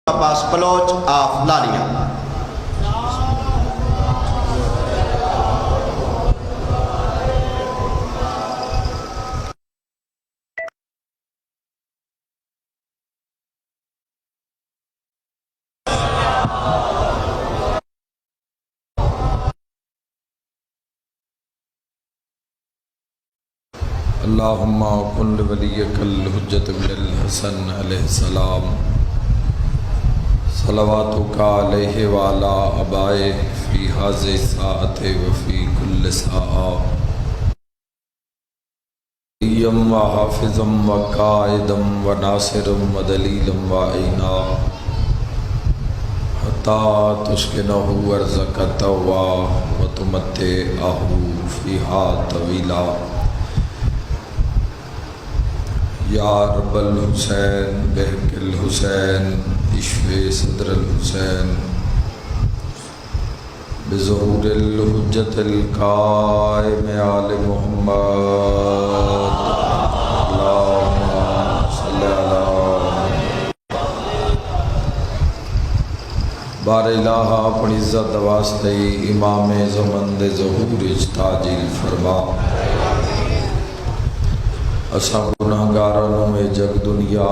Abbas Baloch of Ladia. اللہم کن ولیک الحجت بن الحسن علیہ السلام صلواتک علیہ وعلا ابائے فی حاضر ساعت وفی کل ساعہ یم و حافظم و قائدم و ناصرم و دلیلم و عینا حتی تسکنہو ارزق توا و تمتعہو فیہا طویلا یا رب الحسین بحق الحسین اشفِ صدر الحسین بظہور الحجت القائم آل محمد اللہم صلی علی بار الہ اپنی عزت واسطے امام زمن دے ظہور اجتاجیل فرما اساں گناہگاراں اے جگ دنیا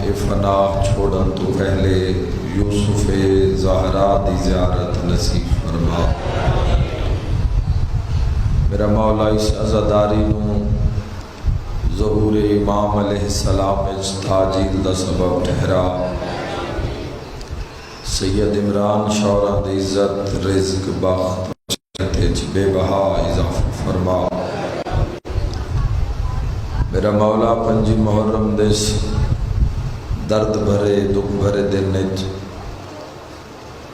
اے فنا چھوڑن تو پہلے یوسف زہرا دی زیارت نصیب فرما میرا مولا اس عزاداری نو ظہور امام علیہ السلام تاجیل دا سبب ٹھہرا سید عمران شوراں دی عزت رزق بخت بے بہا اضافہ فرما میرا مولا پنجی محرم دس درد بھرے دکھ بھرے دن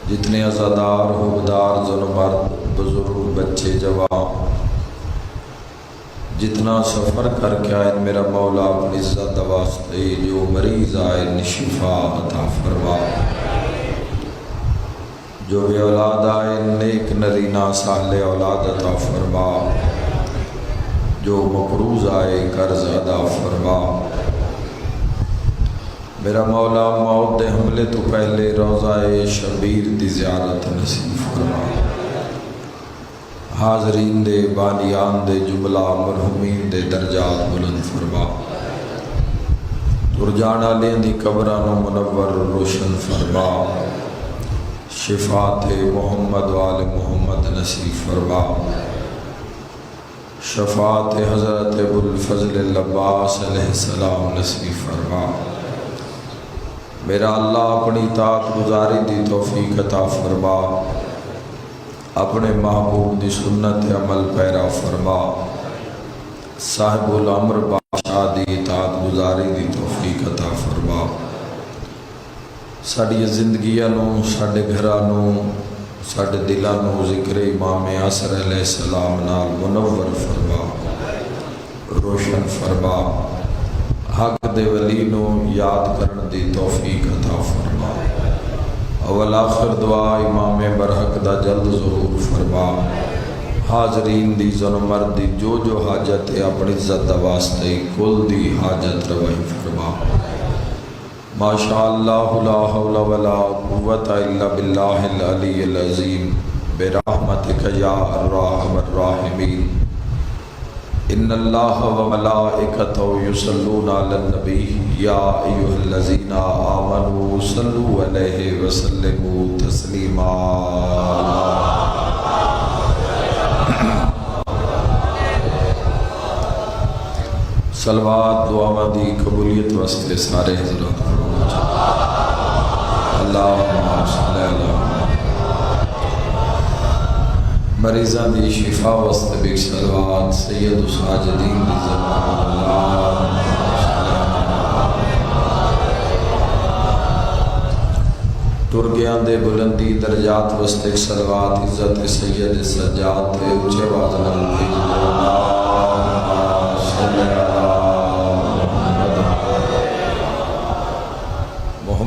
جتنے عزادار حبدار زن مرد بزرگ بچے جوان جتنا سفر کر کے آئے میرا مولا اپنی عزت واسطے جو مریض آئے شفا عطا فرما جو بے اولاد آئے نیک نرینہ صالح اولاد عطا فرما جو مقروض آئے قرض ادا فرما میرا مولا موت دے حملے تو پہلے روضہ شبیر دی زیارت نصیب فرما حاضرین دے بانیان دے جملہ مرحومین دے درجات بلند فرما ترجان علیہ دی قبرانو منور روشن فرما شفاعت محمد وآل محمد نصیب فرما شفاعت حضرت ابو الفضل العباس علیہ السلام نصیب فرما میرا اللہ اپنی اطاعت گزاری دی توفیق عطا فرما اپنے محبوب دی سنت عمل پیرا فرما صاحب الامر بادشاہ دی اطاعت گزاری دی توفیق عطا فرما ساڑی زندگیاں ساڑے گھرانوں ساڑے دلانوں ذکر امام عصر علیہ السلام نال منور فرما روشن فرما حق دے ولینوں یاد کرن دی توفیق عطا فرما اول آخر دعا امام برحق دا جلد ظہور فرما حاضرین دی زن مرد دی جو حاجت ہے اپنی عزت واسطے کل دی حاجت روائی فرما ماشاءاللہ لا حول ولا قوت الا باللہ العلی العظیم برحمتک یا الرحم الراحمین ان اللہ و ملائکتہ یصلون علی النبی یا ایھا الذین آمنوا صلوا علیہ وسلموا تسلیما صلوات دعا دی قبولیت واسطے سارے حضرات اللہم صلی اللہ مریضان دی شفا واسطے بھی صلوات سید و ساجدین دی زمان اللہ ترگیان دے بلندی درجات واسطے صلوات عزت سید سجاد دے اچھے وازن اللہ صلی اللہ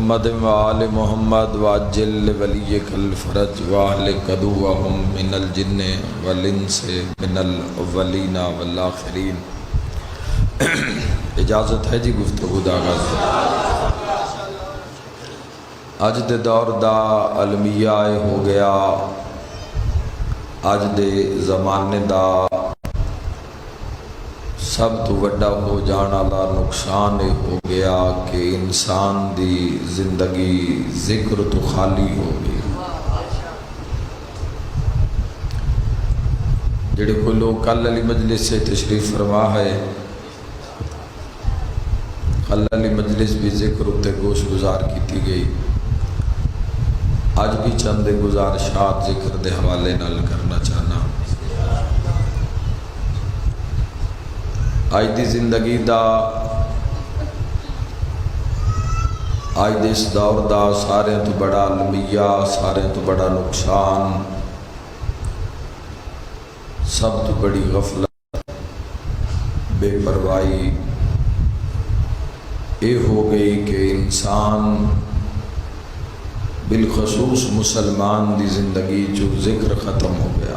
محمد و آل محمد واجل ولیک الفرج واہلک عدوہم من الجن والانس من الاولین والآخرین اجازت ہے جی گفتگو دا آغاز اج دے دور دا المیہ ہو گیا، اج دے زمانے دا سب تو وڈا ہو جان والا نقصان یہ ہو گیا کہ انسان دی زندگی ذکر تو خالی ہو گئی۔ جڑے کوئی لوگ کل علی مجلس سے تشریف فرما ہے، کل علی مجلس بھی ذکر اتے گوش گزار کی گئی، آج بھی چند گزارشات ذکر دے حوالے نال کرنا چاہنا۔ آج دی زندگی دا، آج دے اس دور دا سارے تو بڑا المیہ، سارے تو بڑا نقصان، سب تو بڑی غفلت، بے پرواہی یہ ہو گئی کہ انسان بالخصوص مسلمان دی زندگی جو ذکر ختم ہو گیا۔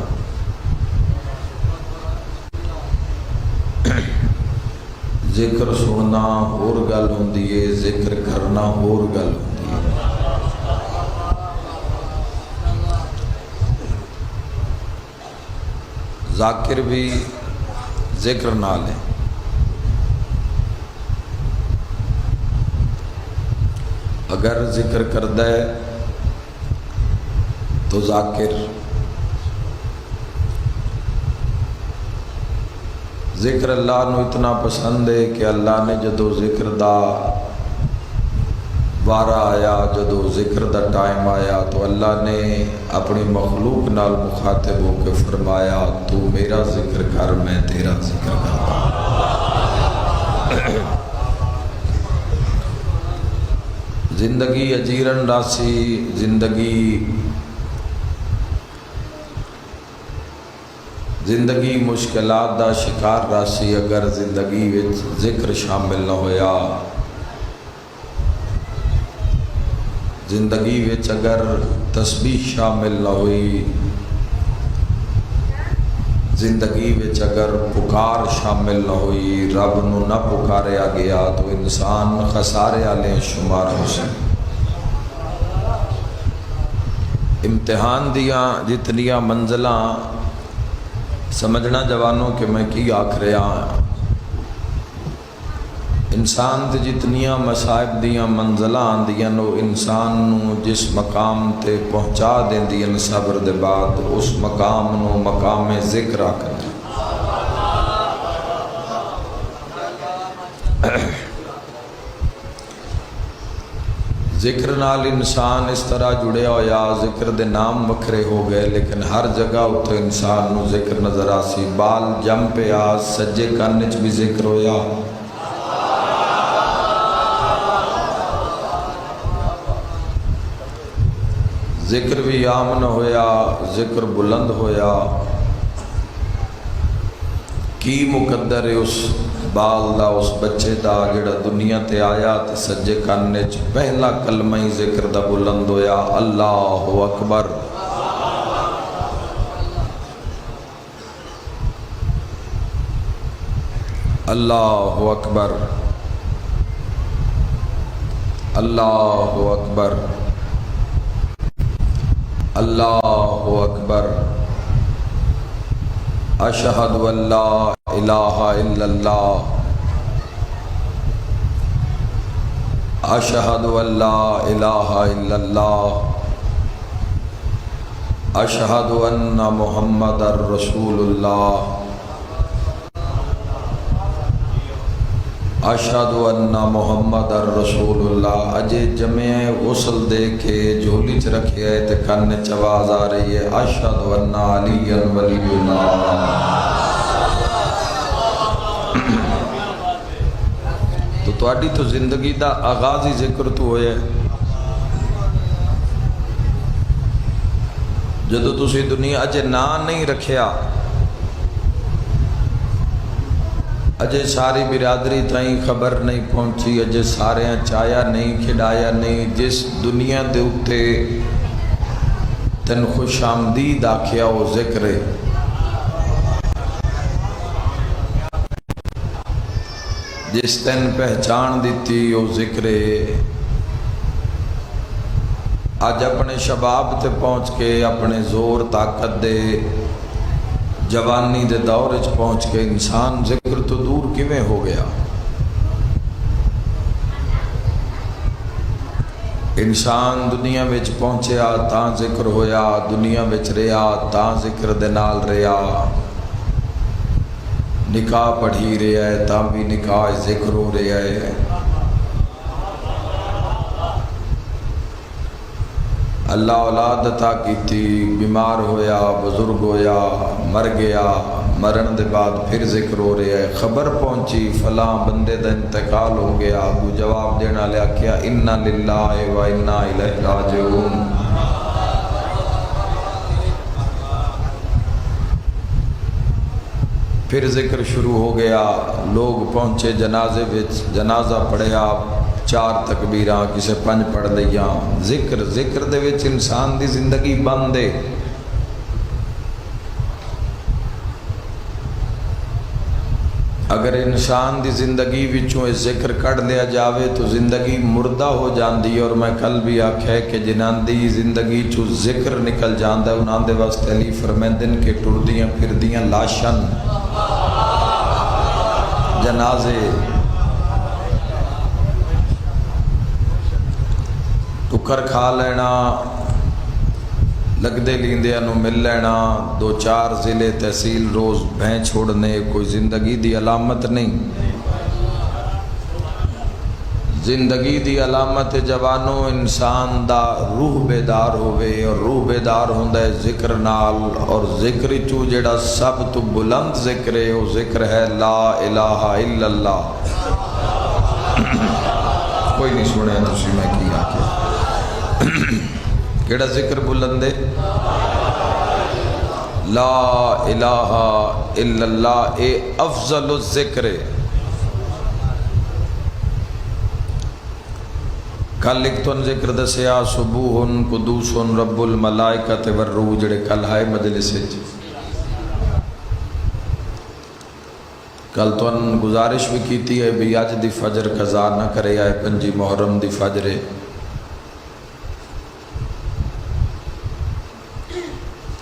ذکر سننا اور گل ہوندی ہے، ذکر کرنا اور گل ہوندی ہے۔ ذاکر بھی ذکر نہ لیں، اگر ذکر کردہ ہے تو ذاکر، ذکر اللہ نو اتنا پسند ہے کہ اللہ نے جدو ذکر دا وارہ آیا، جدو ذکر دا ٹائم آیا تو اللہ نے اپنی مخلوق نال مخاطب ہو کے فرمایا تو میرا ذکر کر، میں تیرا ذکر کرتا ہوں۔ زندگی اجیرن راسی، زندگی مشکلات دا شکار راسی، اگر زندگی وچ ذکر شامل نہ ہویا، زندگی وچ اگر تسبیح شامل نہ ہوئی، زندگی وچ اگر پکار شامل نہ ہوئی، رب نو نہ پکاریا گیا تو انسان خسارے والے شمار ہو سکے۔ امتحان دیاں جتنیاں منزلاں سمجھنا جوانوں کہ میں کی آکھ رہا ہاں، انسان تے جتنیاں مصائب دیاں منزلاں آندیاں نو انسان نو جس مقام تے پہنچا دیندیاں صبر دے بعد اس مقام نو مقام ذکر آکھنا۔ ذکر نال انسان اس طرح جڑے ہویا، ذکر دے نام وکھرے ہو گئے لیکن ہر جگہ اتھے انسان نو ذکر نظر آسی۔ بال جم پہ آ، سجے کان وچ بھی ذکر ہویا، ذکر بھی آمن ہویا، ذکر بلند ہویا۔ کی مقدر ہے اس بال دا، اس بچے دا جڑا دنیا تے آیا تے سجے کانے چ پہلا کلمہ ہی ذکر دا بلند ہویا، اللہ اکبر۔ اللہ اکبر، اللہ اکبر، اللہ اکبر، اشہد ان لا الہ الا اللہ، اشہد ان لا الہ الا اللہ، اشہد ان محمد رسول اللہ، اشہد ان محمد رسول اللہ۔ اجے جمع غسل دے کے جھولی چ رکھے ہے تے کان چ آواز آ رہی ہے، اشہد ان علی ولی اللہ۔ تو تواڈی تو زندگی دا آغاز ہی ذکر تو ہویا ہے۔ جدو تسی دنیا اجے نا نہیں رکھیا، اجے ساری برادری تائیں خبر نہیں پہنچی، اجے سارے چایا نہیں، کھڈایا نہیں، جس دنیا دے اتے تن خوش آمدید آکھیا وہ ذکر ہے۔ جس تن پہچان دیتی وہ ذکر ہے۔ اج اپنے شباب تے پہنچ کے اپنے زور طاقت دے جوانی دے دور وچ پہنچ کے انسان ذکر تو دور کیویں ہو گیا؟ انسان دنیا وچ پہنچیا تاں ذکر ہویا، دنیا وچ رہیا تاں ذکر دے نال رہیا، نکاح پڑھی رہا ہے تاں بھی نکاح ذکر ہو رہا ہے، اللہ اولاد عطا کیتی، بیمار ہویا، بزرگ ہویا، مر گیا، مرن دے بعد پھر ذکر ہو رہا ہے، خبر پہنچی فلاں بندے دا انتقال ہو گیا، ابو جواب دینا لیا کیا انا للہ و انا الیہ راجعون۔ پھر ذکر شروع ہو گیا، لوگ پہنچے جنازے وچ، جنازہ پڑھیا، 4 تکبیراں کسے 5 پڑھ لیاں، ذکر دے وچ انسان دی زندگی بند ہے۔ اگر انسان دی زندگی وچوں اس ذکر کٹ لیا جاوے تو زندگی مردہ ہو جاندی، اور میں کل بھی آکھیا کہ جنہاں دی زندگی چوں ذکر نکل جاندا ہے انہاں دے واسطے علی فرمیندن کہ ٹردیاں پھردیاں لاشن جنازے، ٹکر کھا لینا، لگدے لیندیاں نو مل لینا، 2-4 ضلع تحصیل روز بھین چھوڑنے کوئی زندگی دی علامت نہیں۔ زندگی دی علامت جوانوں انسان دا روح بیدار ہوئے، اور روح بیدار ہوندہ ہے ذکر نال، اور ذکر چو جڑا سب تو بلند ذکر ہے وہ ذکر ہے لا الہ الا اللہ۔ کوئی نہیں سنے تسی میں کی آکے کیڑا ذکر بلند ہے؟ لا الہ الا اللہ، اے افضل الذکر ہے۔ کل ایک تو ذکر دسیا سبوح قدوس رب الملائکۃ والروح، جڑے کل ہے مجلس وچ۔ کل تو گزارش بھی کیتی ہے بھی اج دی فجر قضا نہ کرے، آئے 5 محرم دی فجر ہے۔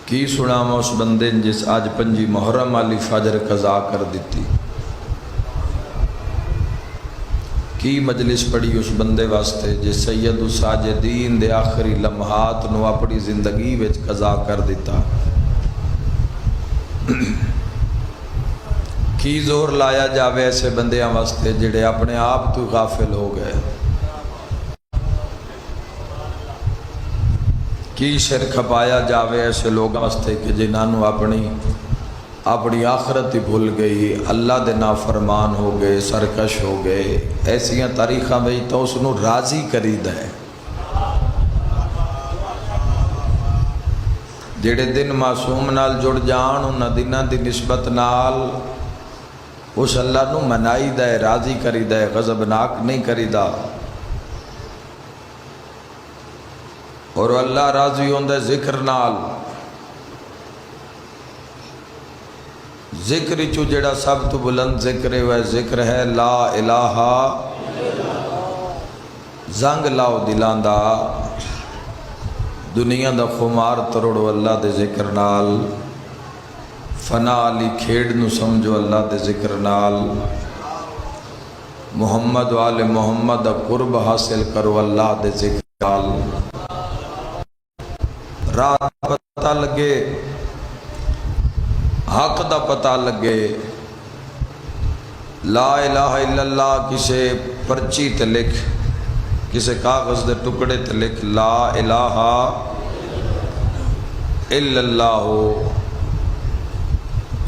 کی سناواں اس بندے جس آج 5 محرم والی فجر قضا کر دیتی، کی مجلس پڑھی اس بندے واسطے جس سید الساجدین دے آخری لمحات نو اپنی زندگی وچ قضا کر دیتا، کی زور لایا جاوے ایسے بندیاں واسطے جڑے اپنے آپ تو غافل ہو گئے، کی سر کھپایا جاوے ایسے لوگوں واسطے کہ جنہوں اپنی آخرت ہی بھول گئی، اللہ دے نافرمان ہو گئے، سرکش ہو گئے، ایسیاں تاریخاں بھئی تو اس نو راضی کرید ہے۔ جڑے دن معصوم نال جڑ جان انہاں دناں دی نسبت نال اس اللہ نو منائیدہ ہے، راضی کریدہ ہے، غضبناک نہیں کریدہ، اور اللہ راضی ہوندہ ہے ذکر نال۔ ذکر چو جڑا سب تو بلند ذکر ہے وہ ذکر ہے لا الہ، زنگ لاؤ دلان دا، دنیا دا خمار تروڑو اللہ دے ذکر نال، فنا علی کھیڑ نو سمجھو اللہ دے ذکر نال، محمد و آل محمد دا قرب حاصل کرو اللہ دے ذکر نال۔ رات پتہ لگے، حق دا پتہ لگے، لا الہ الا اللہ کسے پرچی تے لکھ، کسے کاغذ دے ٹکڑے تے لکھ، لا الہ الا اللہ،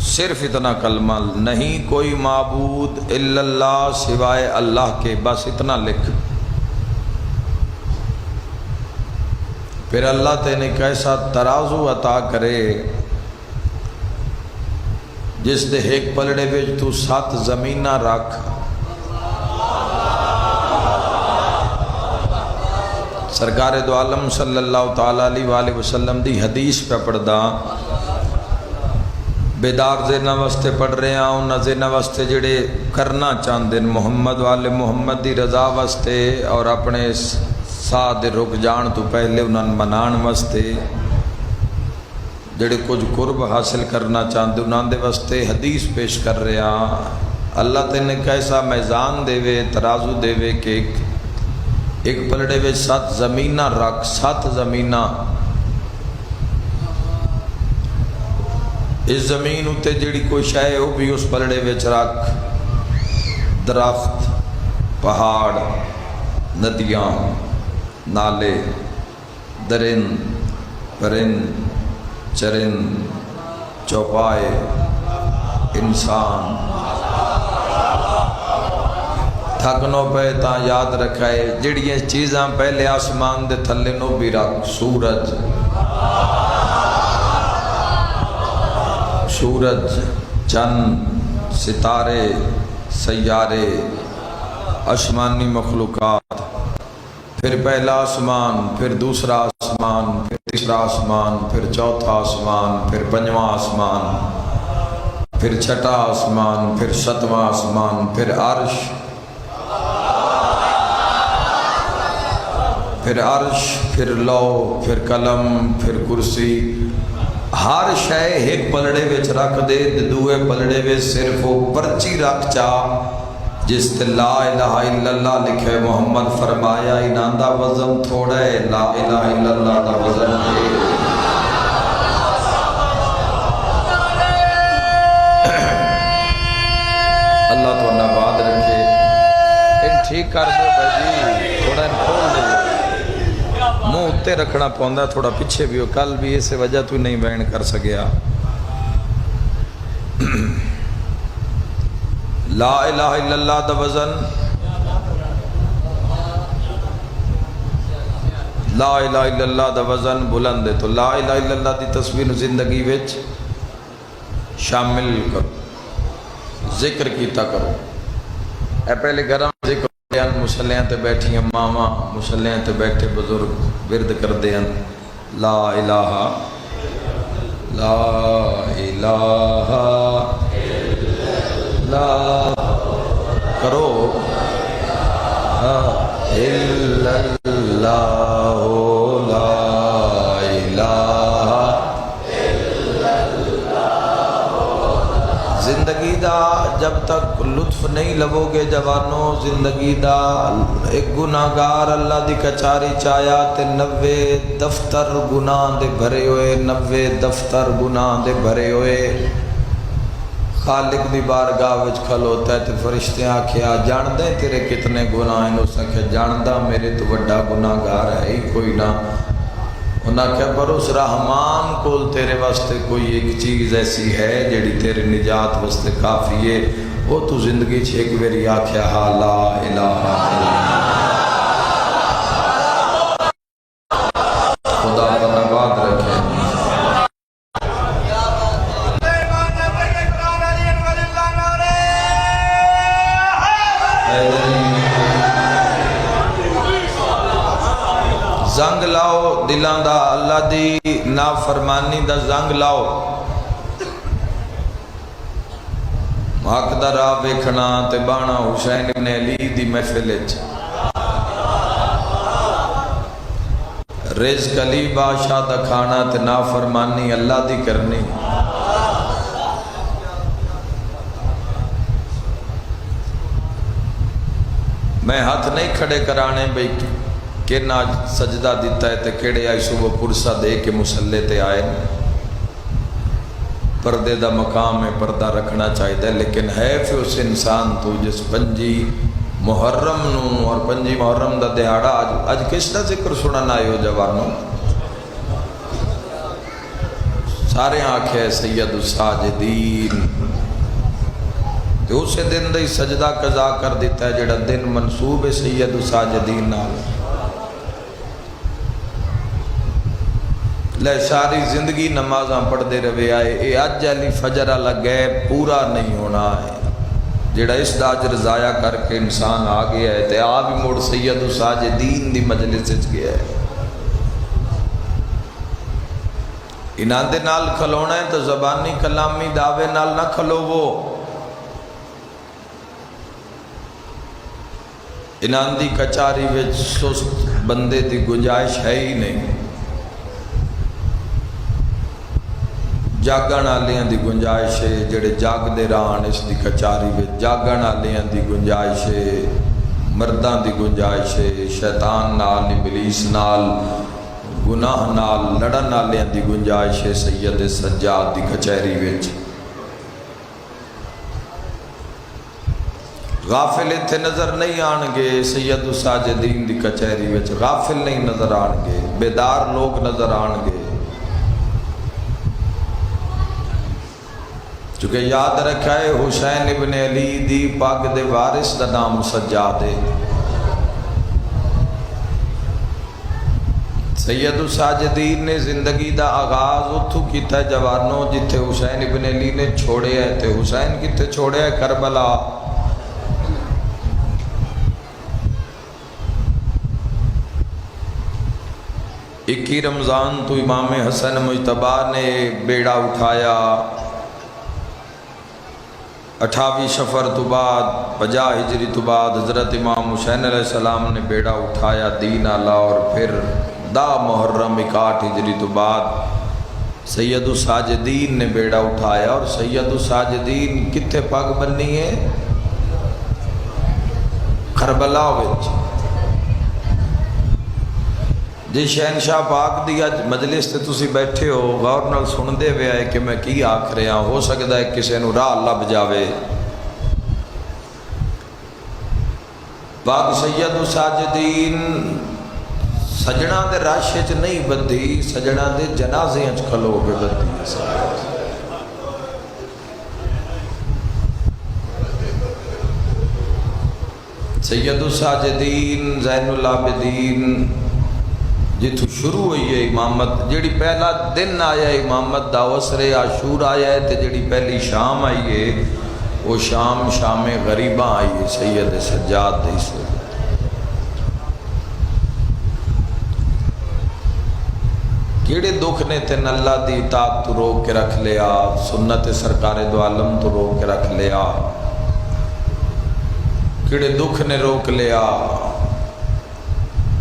صرف اتنا کلمہ، نہیں کوئی معبود الا اللہ سوائے اللہ کے، بس اتنا لکھ۔ پھر اللہ تینے کیسا ترازو عطا کرے جس دے ایک پلڑے وچ تو 7 زمینہ رکھ۔ سرکار دو عالم صلی اللہ تعالیٰ علیہ وآلہ وسلم دی حدیث پہ پڑھدا، بیدار زینہ واسطے پڑھ رہے ہیں، انہاں زینہ واسطے جڑے کرنا چاندن محمد والے محمد دی رضا واسطے اور اپنے ਸਾਹ ਦੇ ਰੁਕ ਜਾਣ ਤੋਂ ਪਹਿਲੇ ਉਹਨਾਂ ਨੂੰ ਮਨਾਉਣ ਵਾਸਤੇ ਜਿਹੜੇ ਕੁਝ ਕੁਰਬ ਹਾਸਿਲ ਕਰਨਾ ਚਾਹੁੰਦੇ ਉਹਨਾਂ ਦੇ ਵਾਸਤੇ ਹਦੀਸ ਪੇਸ਼ ਕਰ ਰਿਹਾ। اللہ تین ایک ایسا میزان دے وے ترازو دے وے کہ ایک پلڑے وے 7 زمینہ رکھ 7 زمینہ اس زمین اتے جڑی کوئی شے وہ بھی اس پلڑے وے رکھ، درخت، پہاڑ، ندیاں، نالے، درند، پرند، چرند، چوپائے، انسان تھکنو پہ تا یاد رکھائے جڑیاں چیزاں پہلے آسمان دے تھلے نو بھی رکھ، سورج، چند، ستارے، سیارے، آسمانی مخلوقات، پھر پہلا آسمان، پھر دوسرا آسمان، پھر تیسرا آسمان، پھر چوتھا آسمان، پھر پنجواں آسمان، پھر چھٹا آسمان، پھر ساتواں آسمان، پھر عرش، پھر لو، پھر قلم، پھر کرسی، ہر شے ایک پلڑے وچ رکھ دے، دوے پلڑے وچ صرف وہ پرچی رکھ چا جس تے لا الہ الا اللہ لکھے۔ محمد فرمایا انہاں دا وزن تھوڑا ہے، لا الہ الا اللہ دا وزن ہے۔ اللہ تو نباد رکھے۔ ان ٹھیک کر دو بھائی، تھوڑا ان کھول دے، منہ اتے رکھنا پوندا، تھوڑا پیچھے بھی ہو، کل بھی اسے وجہ تو نہیں بیان کر سکیا۔ لا الہ الا اللہ دا وزن، لا الہ الا اللہ دا وزن بلند ہے، تو لا الہ الا اللہ دی تصویر زندگی وچ شامل کرو، ذکر کیتا کرو۔ اے پہلے گھراں ذکر مسلیاں تے بیٹھی ہیں ماما، مسلیاں تے بیٹھے بزرگ ورد کر دیں لا الہ لا الہ لا کرو الا اللہ لا الہ الا اللہ۔ زندگی دا جب تک لطف نہیں لبو گے جوانوں، زندگی دا ایک گناہگار اللہ دی کچاری چایا تے 90 دفتر گناہ دے بھرے ہوئے، 90 دفتر گناہ دے بھرے ہوئے خالق دی بارگاہ وچ کھلوتا ہے تے فرشتے آکھیا جان دے تیرے کتنے گناہ ہیں؟ اس نے کہا جاندہ میرے تو بڑا گناہگار ہے ہی کوئی نہ۔ انہاں کہا پر اس رحمان کول تیرے واسطے کوئی ایک چیز ایسی ہے جڑی تیرے نجات واسطے کافی ہے، وہ تو زندگی چھے ایک ویری آکھیا ہاں لا الہ الا اللہ۔ خدا بناباد رکھے۔ زنگ لاؤ دلان دا، اللہ دی نافرمانی دا زنگ لاؤ۔ حق دا راہ ویکھنا تے بانا حسین ابن علی دی محفل وچ، رزق علی بادشاہ دا کھانا تے نافرمانی اللہ دی کرنی۔ میں ہاتھ نہیں کھڑے کرانے بھئی کہ نہ سجدہ دیتا ہے تے کیڑے آئی صبح پرسہ دے کے مسلح تے آئے، پردے دا مقام ہے، پردہ رکھنا چاہیے، لیکن ہے پھر اس انسان تو جس 5 محرم نو اور 5 محرم دا دہاڑا آج کس دا ذکر سننا آئے ہو جوانوں؟ سارے آنکھیں سید الساجدین، تو اسے دن دا ہی سجدہ قضا کر دیتا ہے جڑا دن منصوب ہے سید الساجدین نال۔ لے ساری زندگی نمازاں پڑھ دے روے آئے، اے آج علی فجر لگ گئے پورا نہیں ہونا ہے، جڑا اس دا اجر ضائع کر کے انسان آگیا ہے تے آپ بھی موڑ سید الساجدین دی مجلس اچ گیا ہے۔ انہاں دے نال کھلونا ہے تو زبانی کلامی دعوے نال نہ کھلو، وہ انہاں دی کچاری وچ سست بندے دی گنجائش ہے ہی نہیں. جاگن والیاں دی گنجائش ہے جڑے جاگدے رہن اس دی کچاری وچ. جاگن والیاں دی گنجائش ہے، مرداں دی گنجائش ہے، شیطان نال ابلیس نال گناہ نال لڑن والیاں دی گنجائش ہے سید سجاد دی کچہری وچ. غافل اتھے نظر نہیں آن گے سید الساجدین دی کچہری وچ. غافل نہیں نظر آن گے، بیدار لوگ نظر آن گے. چونکہ یاد رکھا ہے حسین ابن علی دی پاک دے وارث دا نام سجاد ہے. سید الساجدین نے زندگی دا آغاز اتھو کیتا ہے جوانوں جتھے حسین ابن علی نے چھوڑے ہے. تے حسین کتے چھوڑے ہے؟ کربلا. اکی رمضان تو امام حسن مجتبی نے بیڑا اٹھایا. 28 شفر تو بعد 50 ہجری تو بعد حضرت امام حسین علیہ السلام نے بیڑا اٹھایا دین آلہ. اور پھر 10 محرم 61 ہجری تو بعد سید الساجدین نے بیڑا اٹھایا. اور سید الساجدین کتھے پگ بنی ہے؟ کربلا وچ. جی شہنشاہ پاک دی اج مجلس تے تسی بیٹھے ہو غور نال سن دے ہوئے کہ میں کی آکھ رہا. ہو سکتا ہے کسے نو راہ لب جاوے. پاک سید الساجدین سجنا دے رش وچ نہیں بدھی، سجنا دے جنازے وچ کھلو کے بدھی. سید الساجدین زین العابدین جتھو شروع ہوئی ہے امامت، جڑی پہلا دن آیا ہے امامت دا وسر عاشور آیا ہے. تے جڑی پہلی شام آئی ہے وہ شام غریباں آئی ہے سید سجاد دے سے. کیڑے دکھ نے تین اللہ دی اطاعت تو روک کے رکھ لیا، سنت سرکار دو عالم تو روک کے رکھ لیا. کیڑے دکھ نے روک لیا.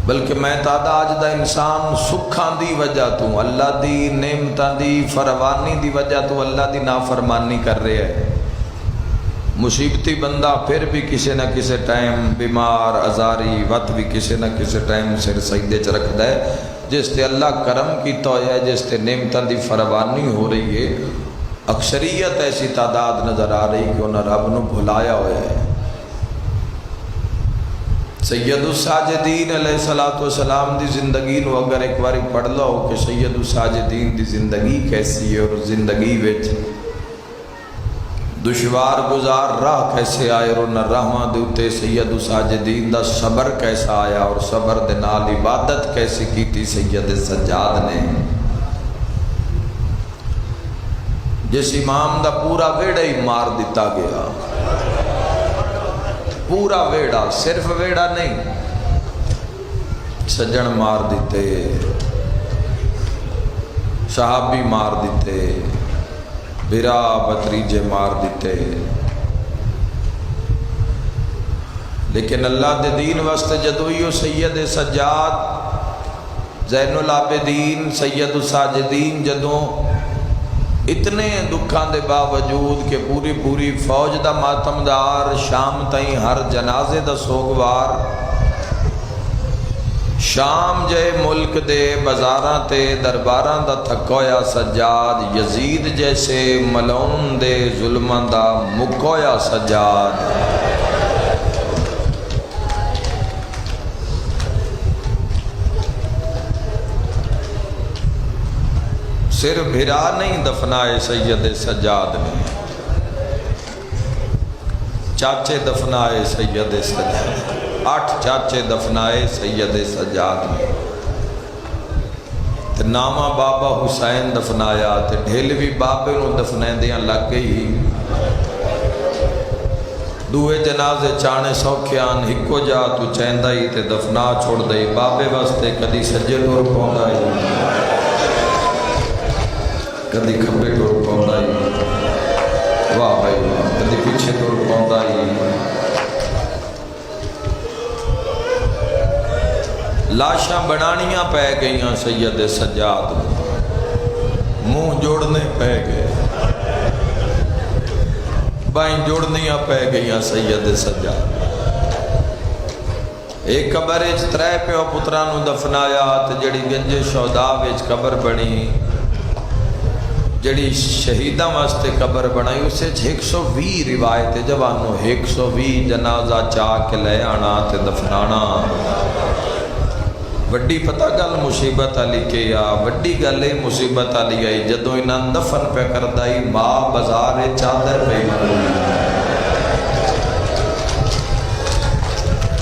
بلکہ میں تادا آج دا انسان سکھاں دی وجہ تو اللہ دی نعمتاں دی فروانی دی وجہ تو اللہ دی نافرمانی کر رہے ہیں. مصیبتی بندہ پھر بھی کسی نہ کسی ٹائم بیمار ازاری وقت بھی کسی نہ کسی ٹائم سر سجدے چ رکھدا ہے. جس تے اللہ کرم کیتا ہویا ہے، جس تے نعمتاں دی فروانی ہو رہی ہے. اکثریت ایسی تعداد نظر آ رہی کہ انہاں رب نو بھلایا ہویا ہے. سید الساجدین علیہ السلام دی زندگی نو اگر ایک باری پڑھ لو کہ سید الساجدین دی زندگی کیسی ہے اور زندگی وچ دشوار گزار راہ کیسے آئے اور انہاں راہاں دے اتے سید الساجدین دا صبر کیسا آیا اور صبر دے نال عبادت کیسی کیتی سید سجاد نے. جس امام دا پورا ویڑا ہی مار دیتا گیا. پورا ویڑا، صرف ویڑا نہیں، سجن مار دیتے، صحابی مار دیتے، برا بتریجے مار دیتے. لیکن اللہ دے دین واسطے جدوئیو سید سجاد زین العابدین سید الساجدین جدوں اتنے دکھاں دے باوجود کہ پوری فوج دا ماتمدار شام تائیں ہر جنازے دا سوگوار، شام جے ملک دے بازاراں تے درباراں دا تھکویا سجاد، یزید جیسے ملعون دے ظلماں دا مکویا سجاد. صرف بھرا نہیں دفنائے سید سجاد نے، چاچے دفنائے سید سجاد. 8 چاچے دفنائے سید سجاد نے. تے نامہ بابا حسین دفنایا تے ڈھیلوی بابے نو دفنیندیاں لگ گئی. دوے جنازے چانے سوکھیان ہکو جا تو چیندائی تے دفنا چھوڑ دئی. بابے واسطے کدی سجے ٹور پاؤندائی، کدی کھبے ٹور پاؤندائی، واہ بھائی واہ، کدی پیچھے ٹور پاؤندائی. لاشاں بنانیاں پہ گئیاں سید سجاد منہ جوڑنے پہ گئے بائیں جوڑنیاں پہ گئیاں سید سجاد ایک قبر اچ ترے پیو پترانو دفنایا تے جڑی گنج شہداء وچ قبر بنی جڑی شہیداں واسطے قبر بنائی اسے 120 روایت جوانو 120 جنازہ چاہ کے لے آنا تے دفنانا وڈی پتہ گل مصیبت علی کے یا وڈی گل مصیبت علی آئی جدو انہاں دفن پہ کردائی ماں بازار چادر پہ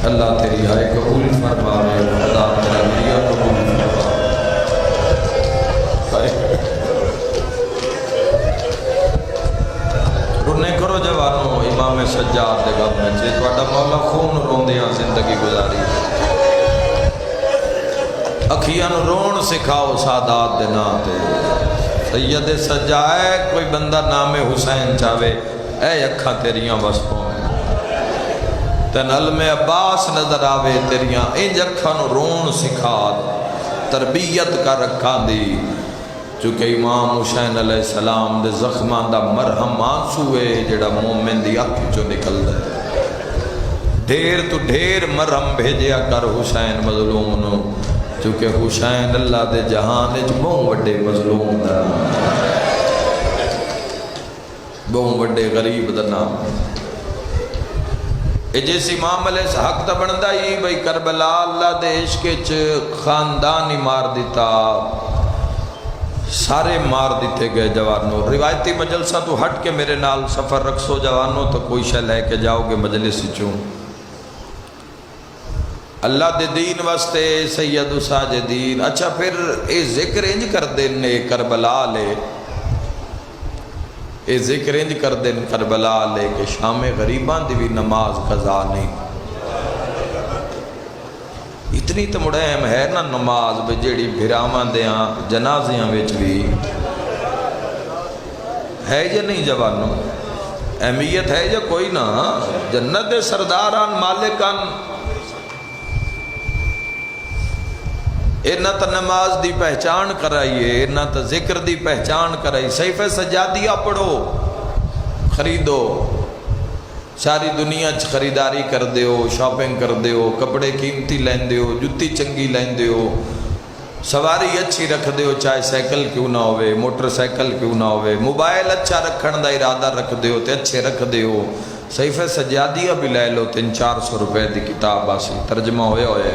اللہ تیری ہائے قبول فرماوے خدا تیرا میاں قبول رونے کرو جوانو امام سجاد دے غم میں چیز وڈا مولا خون روندیاں زندگی گزاری اکھیاں رون سکھاؤ سادات دے ناتے سید سجائے کوئی بندہ نام حسین چاہے اے اکھاں تیریاں وسپوں تن علم عباس نظر آوے تیریاں انج اکھاں رون سکھا تربیت کا رکھاں دی چونکہ امام حسین علیہ السلام دے زخمان دا مرہم آنسوئے جڑا مومن دی اکھ جو نکل دے ڈھیر تو ڈھیر مرہم بھیجیا کر حسین مظلوم نو چونکہ حسین اللہ دے جہان اچ بہوں وڈے مظلوم دا بہوں وڈے غریب دا نام جیس امام علیہ حق تا بندہ ہی بھئی کربلا اللہ دے عشق اچ خاندانی مار دیتا سارے مار دیتے گئے جوانوں روایتی مجلسہ تو ہٹ کے میرے نال سفر رکھسو جوانوں تو کوئی شے لے کے جاؤ گے مجلس چوں اللہ دے دین واسطے سید ساجدین اچھا پھر اے ذکر انج کر دینے کربلا لے اے ذکر انج کر دین کربلا لے کہ شام غریبان دی بھی نماز قضا نہیں اتنی تو مڑا اہم ہے نا نماز بے جیڑی بھرامان دیاں جنازیاں ویچ بھی ہے یا نہیں جوانوں اہمیت ہے یا کوئی نہ جنت سرداران مالکان اینا تا نماز دی پہچان کرائیے اینا تا ذکر دی پہچان کرائی صحیفہ سجادیہ پڑھو خریدو ساری دنیا خریداری کر دیو شاپنگ کر دیو کپڑے قیمتی لین دیو جتی چنگی لین دیو سواری اچھی رکھ دیو چاہے سائیکل کیوں نہ ہوئے موٹر سائیکل کیوں نہ ہوئے موبائل اچھا رکھن دا ارادہ رکھ دیو تے اچھے رکھ دیو صحیفہ سجادیہ بھی لے لو 300-400 روپے دی کتاب آسی ترجمہ ہوئے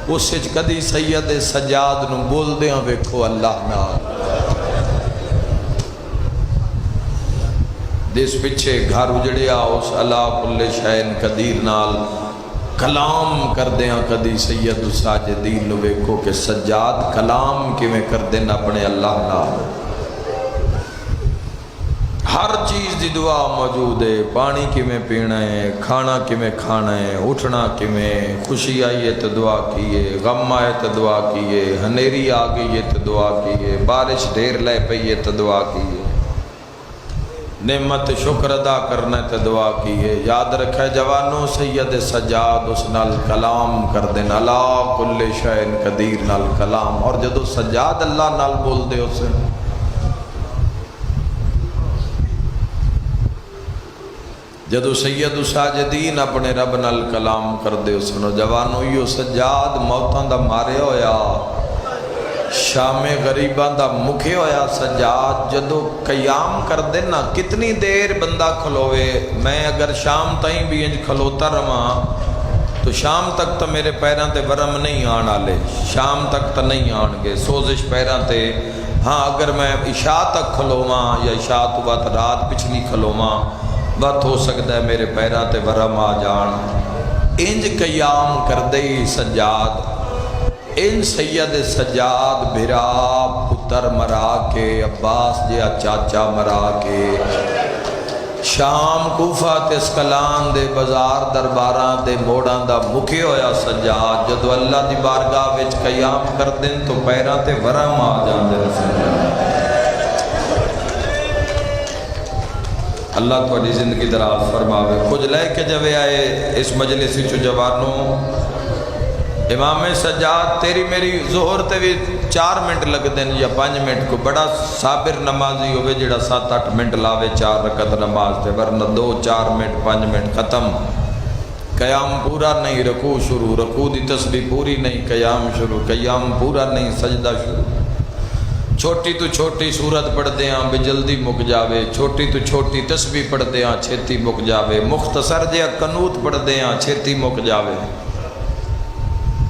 اس سچ کدی سید سجاد نو بول دیاں ویکھو اللہ نال دیس پچھے گھر اجڑیا اس اللہ کل شین قدیر نال کلام کر دیاں کدی سید ساجدین نو ویکھو کہ سجاد کلام کی میں کر دینا اپنے اللہ نال ہر چیز دی دعا موجود ہے پانی کی میں پینا ہے کھانا کی میں کھانا ہے اٹھنا کی میں خوشی آئی ہے تو دعا کیے غم آئے تو دعا کیے ہنیری آ گئی ہے تو دعا کیے بارش ڈھیر لے پئی ہے تو دعا کیے نعمت شکر ادا کرنا ہے تو دعا کیے یاد رکھے جوانوں سید سجاد اس نال کلام کر دینا اللہ کل شین قدیر نال کلام اور جدو سجاد اللہ نال بول دے اسے جدو سید ساجدین اپنے رب نال کلام کر دے سنو جوانو یو سجاد موتاں دا مارے ہویا شام غریباں دا مکھے ہویا سجاد جدو قیام کر دینا کتنی دیر بندہ کھلوے میں اگر شام تائیں بھی انج کھلوتا رہا تو شام تک تو میرے پیران تے ورم نہیں آن آلے شام تک تو نہیں آن گے سوزش پیران تے ہاں اگر میں عشاء تک کھلواں یا عشاء تو بات رات پچھلی کھلواں بات ہو سکتا ہے میرے پیران تے ورم آ جان انج قیام کر دئی سجاد ان سید سجاد بھرا پتر مرا کے عباس جیا چاچا مرا کے شام کوفہ تے اسکلان دے بازار درباراں دے موڑاں دا مکھے ہویا سجاد جدو اللہ دی بارگاہ وچ قیام کر دن تو پیران تے ورم آ جان دے سجاد اللہ تھوڑی زندگی دراز فرماوے کچھ لے کے جوے آئے اس مجلسی چو جوانوں امام سجاد تیری میری ظہر تے بھی 4 منٹ لگتے ہیں یا 5 منٹ کو بڑا صابر نمازی ہوئے جڑا 7-8 منٹ لاوے 4 رکعت نماز تے ورنہ 2-4 منٹ 5 منٹ ختم قیام پورا نہیں رکوع شروع رکوع دی تسبیح پوری نہیں قیام شروع قیام پورا نہیں سجدہ شروع چھوٹی تو چھوٹی سورت پڑھ دیاں بے جلدی مک جاوے چھوٹی تو چھوٹی تسبیح پڑھ دیاں چھیتی مک جاوے مختصر جہا قنوت پڑھ دیاں چھیتی مک جاوے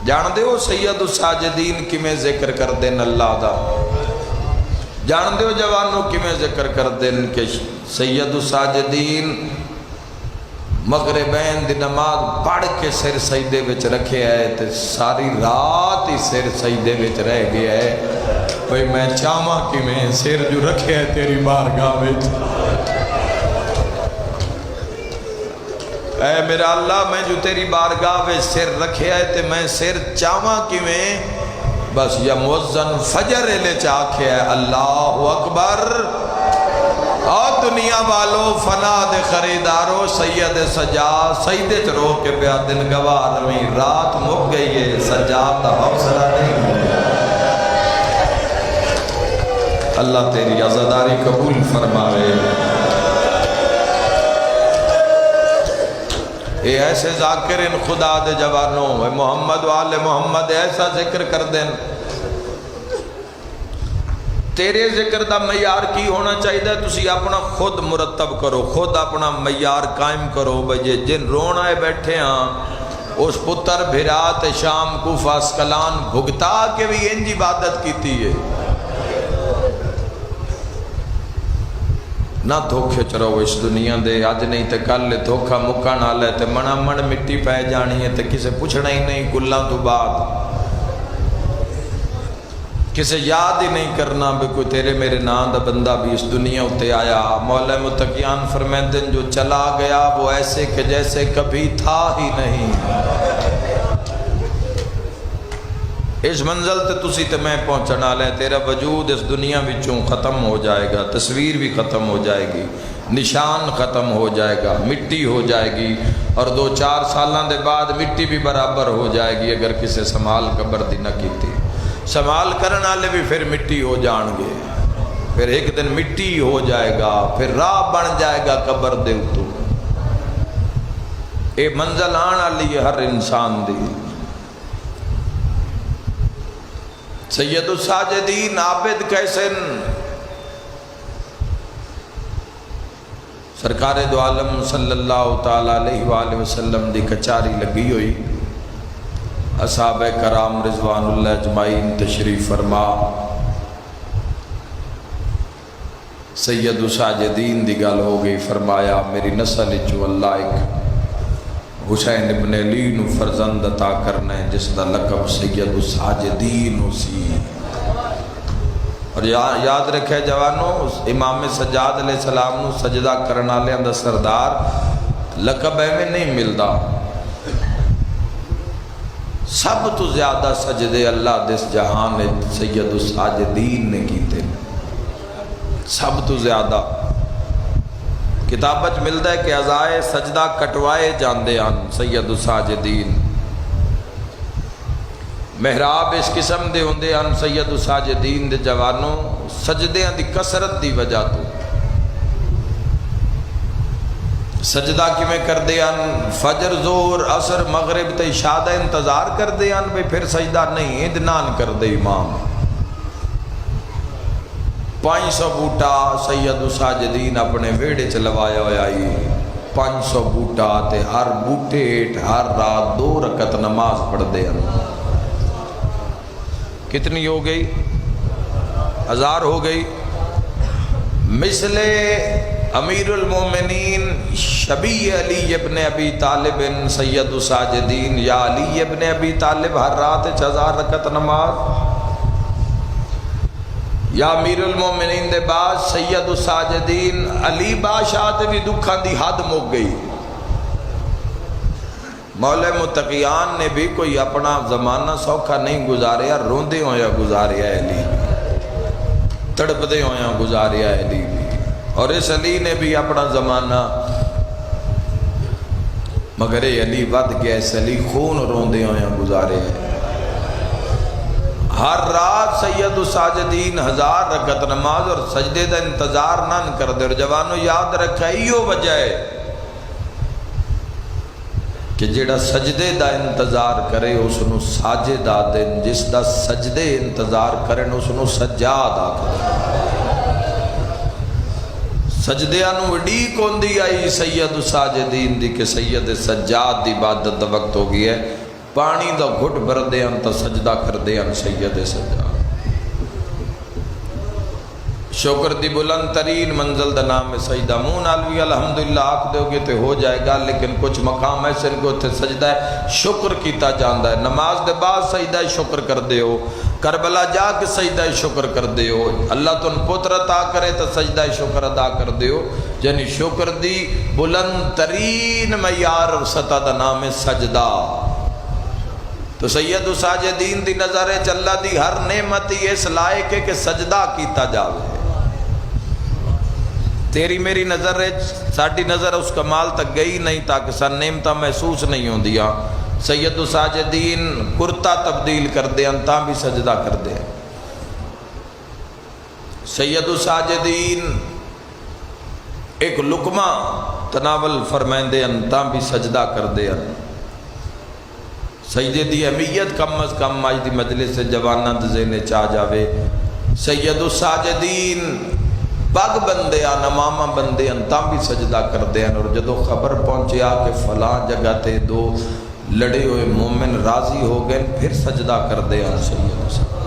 جان دے ہو سید الساجدین کمیں ذکر کر دین اللہ دا جان دے ہو جوانوں کمیں ذکر کر دین کہ سید الساجدین مغربین دی نماز پڑھ کے سر سجدے وچ رکھے آئے تے ساری رات ہی سر سجدے وچ رہ گیا ہے بھئی میں چاہواں کمیں سر جو رکھے آئے تیری بارگاہ وچ اے میرا اللہ میں جو تیری بارگاہ وچ سر رکھے آئے تے میں سر چاہواں کمیں بس یا مؤذن فجر لے چاکھے ہے اللہ اکبر اور دنیا والو فنا دے خریدارو سید سجاد سجدے چ رو کے پیا دن گوار میں رات مک گئی ہے سجاد دا حوصلہ نہیں اللہ تیری عزاداری قبول فرماوے اے ایسے ذاکرین خدا دے جوانوں اے محمد و آل محمد ایسا ذکر کر دیں تیرے ذکر دا معیار کی ہونا چاہیے تسی اپنا خود مرتب کرو خود اپنا معیار قائم کرو بجے جن رونا ہے بیٹھے ہاں اس پتر بھرات شام کوفہ اسکلان بھگتا کے بھی انج عبادت کیتی ہے نہ دھوکھے چرو اس دنیا دے آج نہیں تے کل دھوکھا مکہ نہ لے تے منا من مٹی پہ جانی ہے تے کسے پوچھنا ہی نہیں کلہ تو بعد کسے یاد ہی نہیں کرنا بے کوئی تیرے میرے نام دا بندہ بھی اس دنیا ہوتے آیا مولا متقیان فرمیندن جو چلا گیا وہ ایسے کہ جیسے کبھی تھا ہی نہیں اس منزل تے تسی تے میں پہنچنا لیں تیرا وجود اس دنیا وچوں ختم ہو جائے گا تصویر بھی ختم ہو جائے گی نشان ختم ہو جائے گا مٹی ہو جائے گی اور 2-4 سالوں دے بعد مٹی بھی برابر ہو جائے گی اگر کسے سنبھال قبر دی نہ کیتی سنبھال کرنے والے بھی پھر مٹی ہو جان گے پھر ایک دن مٹی ہو جائے گا پھر راہ بن جائے گا قبر دے تو اے منزل آنا لیے ہر انسان دی سید الساجدین عابد کیسن سرکار دو عالم صلی اللہ تعالیٰ علیہ وآلہ وسلم دی کچاری لگی ہوئی اصحاب کرام رضوان اللہ اجمعین تشریف فرما سید الساجدین دی گل ہو گئی فرمایا میری نسل جو اللہ ایک حسین ابن علی نو فرزند عطا کرنا ہے جس دا لقب سید الساجدین اسی اور یاد رکھے جوانوں امام سجاد علیہ السلام نو سجدہ کرنا لے اندر سردار لقب میں نہیں ملدا سب تو زیادہ سجدے اللہ دس جہان سید الساجدین نے کیتے سب تو زیادہ کتابت ملتا ہے کہ عزائے سجدہ کٹوائے جاندے آن سید الساجدین محراب اس قسم دے ہوندے آن سید الساجدین دے جوانوں سجدیاں دی کثرت دی وجہ تو سجدہ کی میں کر دیاں فجر زور عصر مغرب تے عشاء دا انتظار کر دیاں بھئی پھر سجدہ نہیں ادنان کر دے امام 500 بوٹا سید الساجدین اپنے ویڑے چلوایا ہویا ہی 500 بوٹا تے ہر بوٹے ہر رات 2 رکعت نماز پڑھ دیاں کتنی ہو گئی 1000 ہو گئی مثل امیر المومنین شبی علی ابن ابی طالب سید الساجدین یا علی ابن ابی طالب ہر رات 1000 رکعت نماز یا امیر المومنین دے بعد سید الساجدین علی بادشاہ تے بھی دکھاں دی حد مک گئی مولا متقیان نے بھی کوئی اپنا زمانہ سوکھا نہیں گزاریا روندے ہویا گزاریا علی تڑپدے ہویا گزاریا علی اور اس علی نے بھی اپنا زمانہ مگر علی ود گیا اس علی خون روندے ہویا گزارے ہر رات سید الساجدین 1000 رکعت نماز اور سجدے دا انتظار نہ کر دے. اور جوانو یاد رکھا ایو وجہ ہے کہ جیڑا سجدے دا انتظار کرے اس نو ساجد آدن، جس دا سجدے انتظار کرن اس نو سجاد آدن. سجدیاں نو وڈی کوندی آئی سید الساجدین دی کہ سید سجاد دی عبادت دا وقت ہو گیا ہے. پانی دا گھٹ بھر دیاں تا سجدہ کر دیاں سید سجاد. شکر دی بلند ترین منزل دا نام ہے سجدہ. منہ نال بھی الحمدللہ آکھ دو گے تے ہو جائے گا، لیکن کچھ مقام ایسے ان کو تے سجدہ ہے شکر کیتا جاندہ ہے. نماز دے بعد سجدہ شکر کر دے ہو، کربلا جا کے سجدہ شکر کر دے ہو، اللہ تن پتر عطا کرے تو سجدہ شکر ادا کر دے ہو. یعنی شکر دی بلند ترین معیار اور سطح دا نام ہے سجدہ. تو سید الساجدین دی نظر ہے اللہ دی ہر نعمت ہی اس لائق ہے کہ سجدہ کیتا جاوے. تیری میری نظر ہے، ساڑی نظر اس کمال تک گئی نہیں تاکہ سن نعمتہ محسوس نہیں ہوں دیا. سید الساجدین کرتا تبدیل کر دے انتا بھی سجدہ کر دے. سید الساجدین ایک لقمہ تناول فرمائیں دے انتا بھی سجدہ کر دے. سجدے دی اہمیت کم از کم آج دی مجلس سے جوانہ ذہن چاہ جاوے. سید الساجدین پگ بندے آن امامہ بندے انتا بھی سجدہ کر دے. اور جدو خبر پہنچیا کہ فلاں جگہ تے دو لڑے ہوئے مومن راضی ہو گئے پھر سجدہ کر دے. سید الساجدین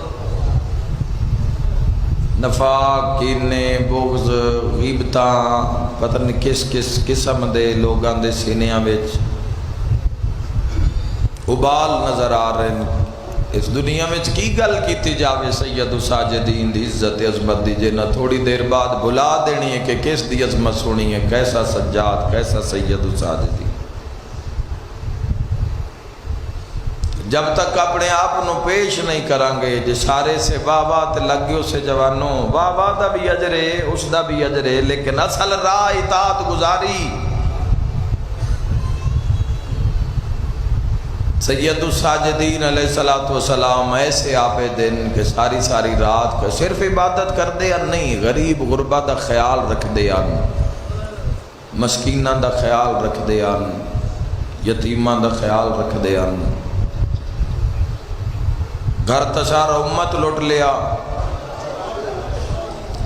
نفاق، کینے، بغض، غیبتاں پتہ نہیں کس کس قسم دے لوگاں دے سینیاں وچ ابال نظر آ رہے ہیں. اس دنیا میں کی گل کیتی جاوے سید الساجدین دی عزت عظمت دی جنہ تھوڑی دیر بعد بلا دینی ہے کہ کس دی عظمت سنی ہے، کیسا سجاد، کیسا سید الساجدین. جب تک اپنے آپ نو پیش نہیں کرانگے جسارے سے واہ واہ تے لگیو سے جوانوں واہ واہ دا بھی اجر ہے، اس دا بھی اجر ہے، لیکن اصل راہ اطاعت گزاری. سید الساجدین علیہ السلام ایسے عابدین کہ ساری ساری رات کا صرف عبادت کر دے نہیں، غریب غربہ دا خیال رکھ دے مسکینہ دا خیال رکھ دے یتیمہ دا خیال رکھ دے. گھر تسارا امت لٹ لیا،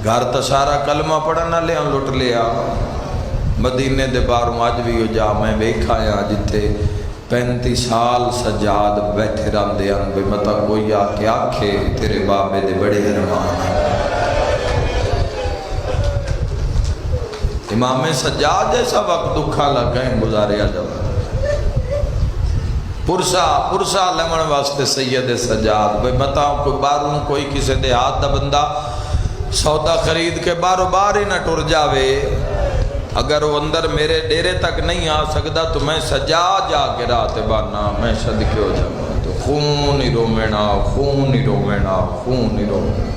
گھر تسارا کلمہ پڑھنا لیا لٹ لیا. مدینے دے باروں آج بھی ہو جا میں بیکھا یا جتے 35 سال سجاد بیٹھے رہن دے بے مطا کوئی آکے آکھے تیرے بابے دے بڑے درمان. امام سجاد جیسا وقت دکھا لگیں گزارے آجاؤ. پرسا لمن واسطے سید سجاد بے مطا کوئی باروں کوئی کسے دے ہاتھ دا بندہ سودا خرید کے بارو بار ہی نہ ٹر جاوے. اگر وہ اندر میرے ڈیرے تک نہیں آ سکتا تو میں سجا جا کے رات بانا میں صدقے ہو جاؤں. تو خون ہی رومینا، خون ہی رومینا، خون ہی رومینا.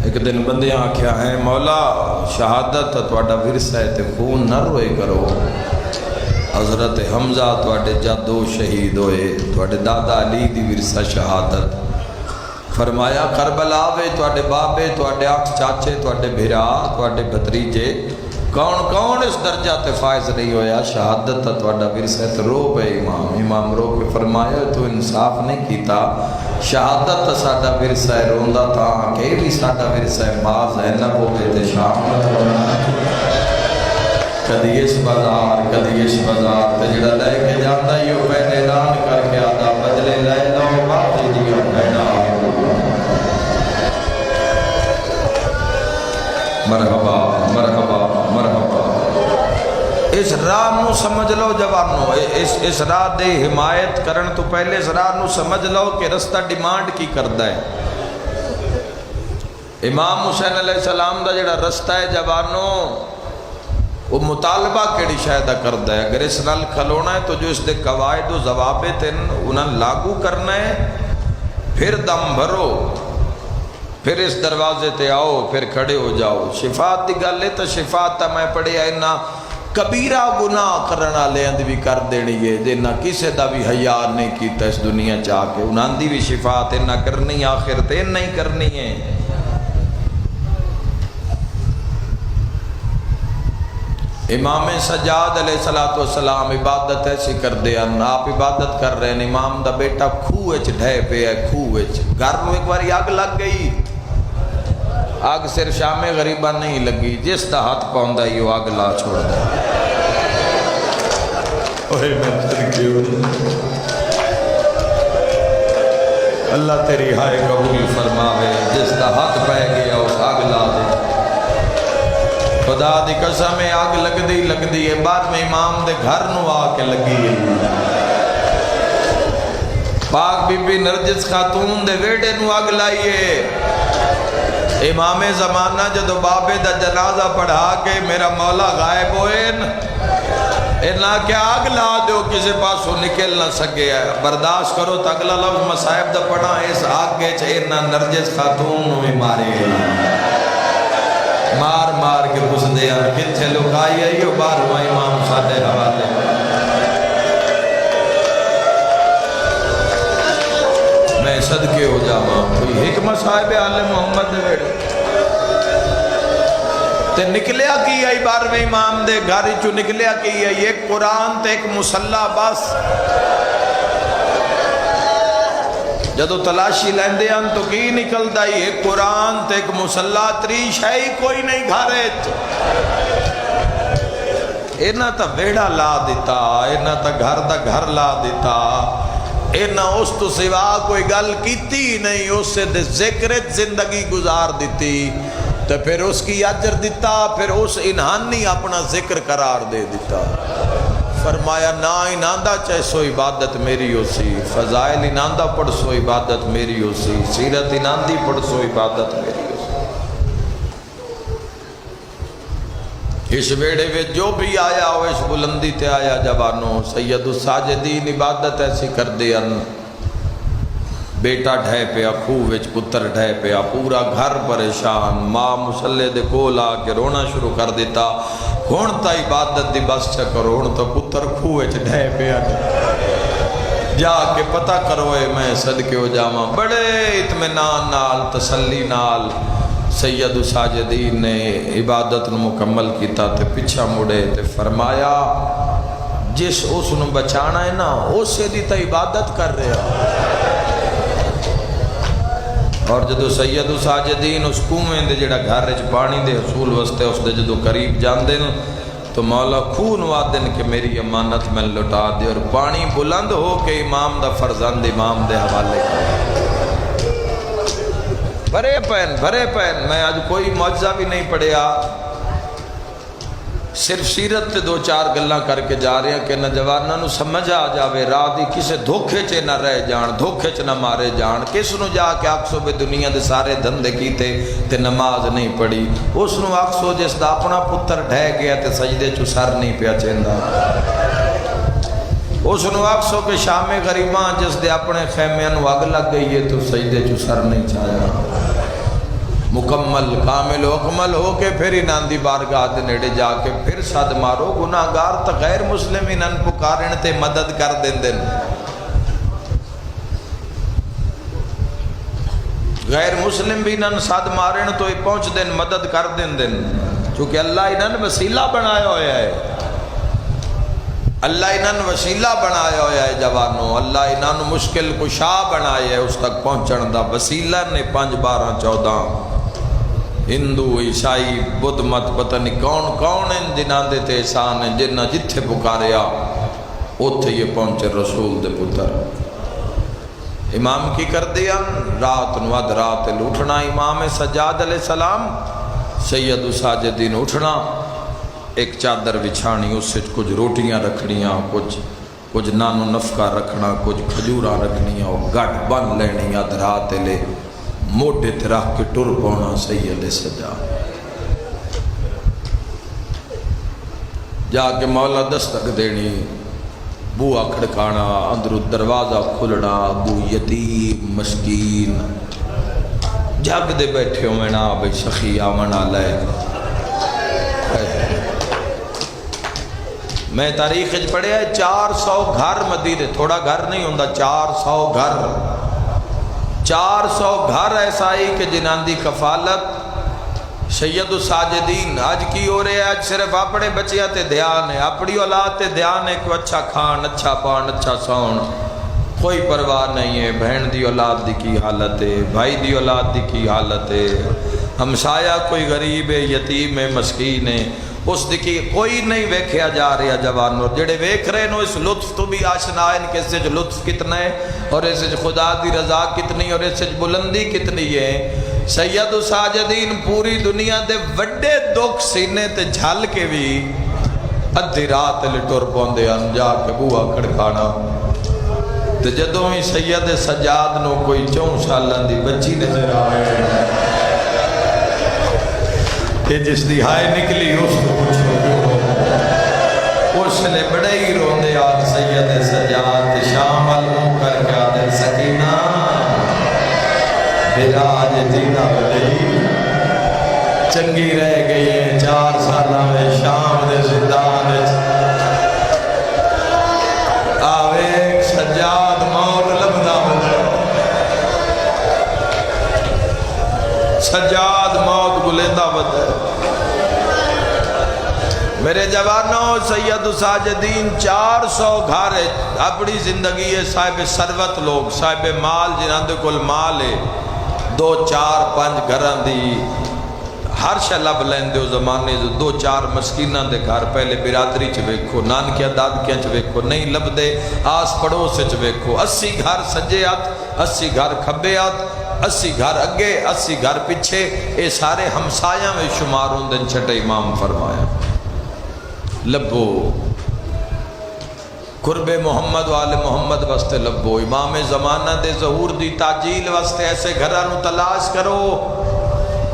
ایک دن بندے آکھیا ہے مولا شہادت تواڈا ورثہ ہے تے خون نہ روئے کرو. حضرت حمزہ تواڈے جدو شہید ہوئے، تواڈے دادا علی دی ورثہ شہادت. فرمایا کربلا وے تواڈے بابے، تواڈے آٹھ چاچے، تواڈے بھرا، تواڈے بھتریجے کون اس درجہ تے فائز نہیں ہویا. شہادت تواڈا ورثہ تے رو پے امام رو کے فرمایا تو انصاف نہیں کیتا. شہادت ساڈا ورثہ ہے روندا تھا کہ بھی ساڈا ورثہ ہے ماں زینب ہو کے تے شام کدی اس بازار کدی اس بازار تے جڑا لے کے جاندا ہی او پہلے اعلان کر کے آدا بدلے لے لو باقی دی بہنا. مرحبا مرحبا مرحبا. اس راہ نو سمجھ لو جوانو، اس راہ دے حمایت کرن تو پہلے اس راہ نو سمجھ لو کہ رستہ ڈیمانڈ کی کردا ہے. امام حسین علیہ السلام دا جڑا رستہ ہے جوانو وہ مطالبہ کیڑی شاہدہ کردا ہے. اگر اس نال کھلونا ہے تو جو اس دے قواعد و ضوابط ہیں انہاں لاگو کرنا ہے. پھر دم بھرو، پھر اس دروازے تے آؤ، پھر کھڑے ہو جاؤ. شفاعت دی گل ہے تو شفاعت تا میں پڑھے اینا کبیرہ گناہ کرن والےاں دی بھی کر دینی ہے جنہاں کسے دا بھی حیا نہیں کیتا اس دنیا چاہ کے انہاں دی بھی شفاعت نہ کرنی آخرت نہیں کرنی ہے۔ امام سجاد علیہ السلام عبادت ایسی کر دے آپ عبادت کر رہے ہیں، امام دا بیٹا کھوہ وچ ڈھے پہ ہے، کھوہ وچ گھر میں ایک باری آگ لگ گئی، آگ صرف شام غریبہ نہیں لگی، جس دا ہاتھ پاؤندا ہی وہ آگ لا چھوڑ دے۔ اللہ تیری ہائے قبول فرماوے، جس دا ہاتھ پہ گیا اس آگ لا دے۔ خدا دی قسم ہے آگ لگ دی ہے، بعد میں امام دے گھر نو آ کے لگی ہے۔ پاک بی بی نرجس خاتون دے ویڑے نو آگ لائیے۔ امام زمانہ جدو بابے دا جنازہ پڑھا کے میرا مولا غائب ہوئے انہاں کیا آگ لا دو کسی پاسوں نکل نہ سکے ہے، برداشت کرو تا اگلا لفظ مصائب دا پڑھا اس آگ کے چھے نرجس خاتون نو ہی مارے مار کے پس دیا کتھے لوگ آئی ہے یہ بار ہوا امام سادے حوالے۔ میں صدقے ہو جاواں کوئی حکمت صاحب آل محمد دے بیڑے تے نکلیا کی ہے بار میں امام دے گھاری چو نکلیا کی ہے ایک قرآن تے ایک مسلح بس۔ جدو تلاشی لیندے ہیں تو کی نکل دائی ایک قرآن تے ایک مسلح تریش ہے ہی کوئی نہیں گھارے اینا تا ویڑا لا دیتا، اینا تا گھر لا دیتا، اینا اس تو سوا کوئی گل کیتی نہیں، اس سے دے ذکرت زندگی گزار دیتی تو پھر اس کی اجر دیتا، پھر اس انہانی اپنا ذکر قرار دے دیتا۔ فرمایا نا اناندہ چاہے سو عبادت میری ہو سی، فضائل اناندہ پڑھ سو عبادت میری ہو سی، سیرت اناندی پڑھ سو عبادت میری ہو سی۔ اس بیڑے میں جو بھی آیا ہو اس بلندی تے آیا جوانوں، سید الساجدین عبادت ایسی کر دیا، بیٹا ڈھے پیا کھوہ وچ پتر ڈھے پیا، پورا گھر پریشان، ماں مسلح دے کول آ کے رونا شروع کر دیتا، ہون تا عبادت دی بس چکر ہون تا پتر کھوہ وچ ڈھے پیا جا کے پتہ کرو اے میں صدقے ہو جاواں۔ بڑے اطمینان نال تسلی نال سید الساجدین نے عبادت نو مکمل کیتا تے پیچھا مڑے تے فرمایا جس اس نو بچانا ہے نا اسے دی تا عبادت کر رہا۔ اور جدو سید الساجدین اس کنویں دے جڑا گھر وچ پانی دے حصول واسطے اس دے جدو قریب جاندے تو مولا خون وادن کہ میری امانت میں لٹا دے، اور پانی بلند ہو کے امام دا فرزند امام دے حوالے کر بھرے پین میں آج کوئی معجزہ بھی نہیں پڑھیا، صرف سیرت تے دو چار گلاں کر کے جا رہے ہیں کہ نوجواناں نو سمجھ آ جاوے، راہ دی کسے دھوکھے چے نہ رہ جان، دھوکھے چے نہ مارے جان، کس نو جا کے آکسو بے دنیا دے سارے دھندے کیتے تے نماز نہیں پڑھی، اس نو آکسو جس دا اپنا پتر ڈھے گیا تے سجدے چو سر نہیں پیا چیندا، اس نو آکسو کہ شام غریباں جس دے اپنے خیمیاں نو اگ لگ گئی ہے تو سجدے چو سر نہیں چاہیا، مکمل کامل و اکمل ہو کے پھر انہاں دی بارگاہ دے نیڑے جا کے پھر صد مارو، گناہگار تا غیر مسلم انہاں پکارن تے مدد کر دیں غیر مسلم بھی انہاں صد مارن تو ہی پہنچ دیں مدد کر دیں چونکہ اللہ انہاں وسیلہ بنایا ہویا ہے، اللہ انہاں وسیلہ بنایا ہویا ہے جوانوں، اللہ انہاں مشکل کشا بنایا ہے اس تک پہنچن دا وسیلہ نے 5 12 14 ہندو عیسائی بدھ مت پتہ نہیں کون ہیں جنہاں دے تے احسان ہیں، جنہاں جتھے پکاریا اوتھے یہ پہنچے رسول دے پتر۔ امام کی کر دیا رات نو اد رات اٹھنا، امام سجاد علیہ السلام سید الساجدین اٹھنا، ایک چادر بچھانی اس سے کچھ روٹیاں رکھنیاں، کچھ نانو نفقہ رکھنا، کچھ کھجوراں رکھنیاں، اور گھٹ بن لینی اد رات لے موٹے تے رکھ کے ٹر پونا سید سجاد جا کے مولا دستک دینی، بوا کھڑکانا، اندر دروازہ کھلنا، ابو یتیم مسکین جگ دے بیٹھے ہوئے نا بھئی سخی آمن آلے میں تاریخ پڑھیا ہے 400 گھر مدینے، تھوڑا گھر نہیں ہوندا، 400 گھر، 400 گھر ایسا ہی کہ جنہاں دی کفالت سید الساجدین آج کی ہو رہے ہیں۔ آج صرف اپنے بچیاں تے دھیان ہے، اپنی اولاد تے دھیان ہے کہ اچھا کھان، اچھا پان، اچھا سون، کوئی پرواہ نہیں ہے بہن دی اولاد دی کی حالت ہے، بھائی دی اولاد دی کی حالت ہے، ہمسایہ کوئی غریب ہے، یتیم ہے، مسکین ہے، اس دی کی کوئی نہیں ویکھیا جا رہا جوانوں، جڑے ویکھ رہے نو اس لطف تو بھی آشنا ہے کہ اس سے لطف کتنا ہے اور اس سے خدا دی رضا کتنی اور اس سے بلندی کتنی ہے۔ سید الساجدین پوری دنیا دے وڈے دکھ سینے تے جھل کے بھی ادھی رات لٹور پوندے ان جا کے بوہا کھڑکانا، تے جدوں ہی سید سجاد نو کوئی 4 سالاں دی بچی نظر آئے تے جس دی ہائے نکلی اس کو پوچھو، اس نے بڑے ہی روندے آج سید سجاد شام علموں کر کے آدھر سکینہ براج دینا بڑی چنگی رہ گئی ہے 4 سالہ میں شام دے زندان آوے سجاد موت لبدا بڑا، سجاد موت گلیدہ بڑا۔ میرے جوانوں سید الساجدین 400 گھر اپنی زندگی ہے، صاحب ثروت لوگ، صاحب مال جنہاں دے کول مال ہے، 2 4 5 گھران دی ہر شے لب لیندے ہو زمانے 2 4 مسکیناں دے گھر پہلے برادری چ ویکھو، نانکیاں دادکیاں چ ویکھو، نہیں لب دے آس پڑوس چ ویکھو، 80 گھر سجے ہاتھ، 80 گھر کھبے ہاتھ، 80 گھر اگے، 80 گھر پیچھے، اے سارے ہمسایاں میں شمار ہوندے چھٹے امام فرمایا۔ لبو قرب محمد والے محمد واسطے لبو، امام زمانہ دے ظہور دی تاجیل واسطے ایسے گھرانو تلاش کرو،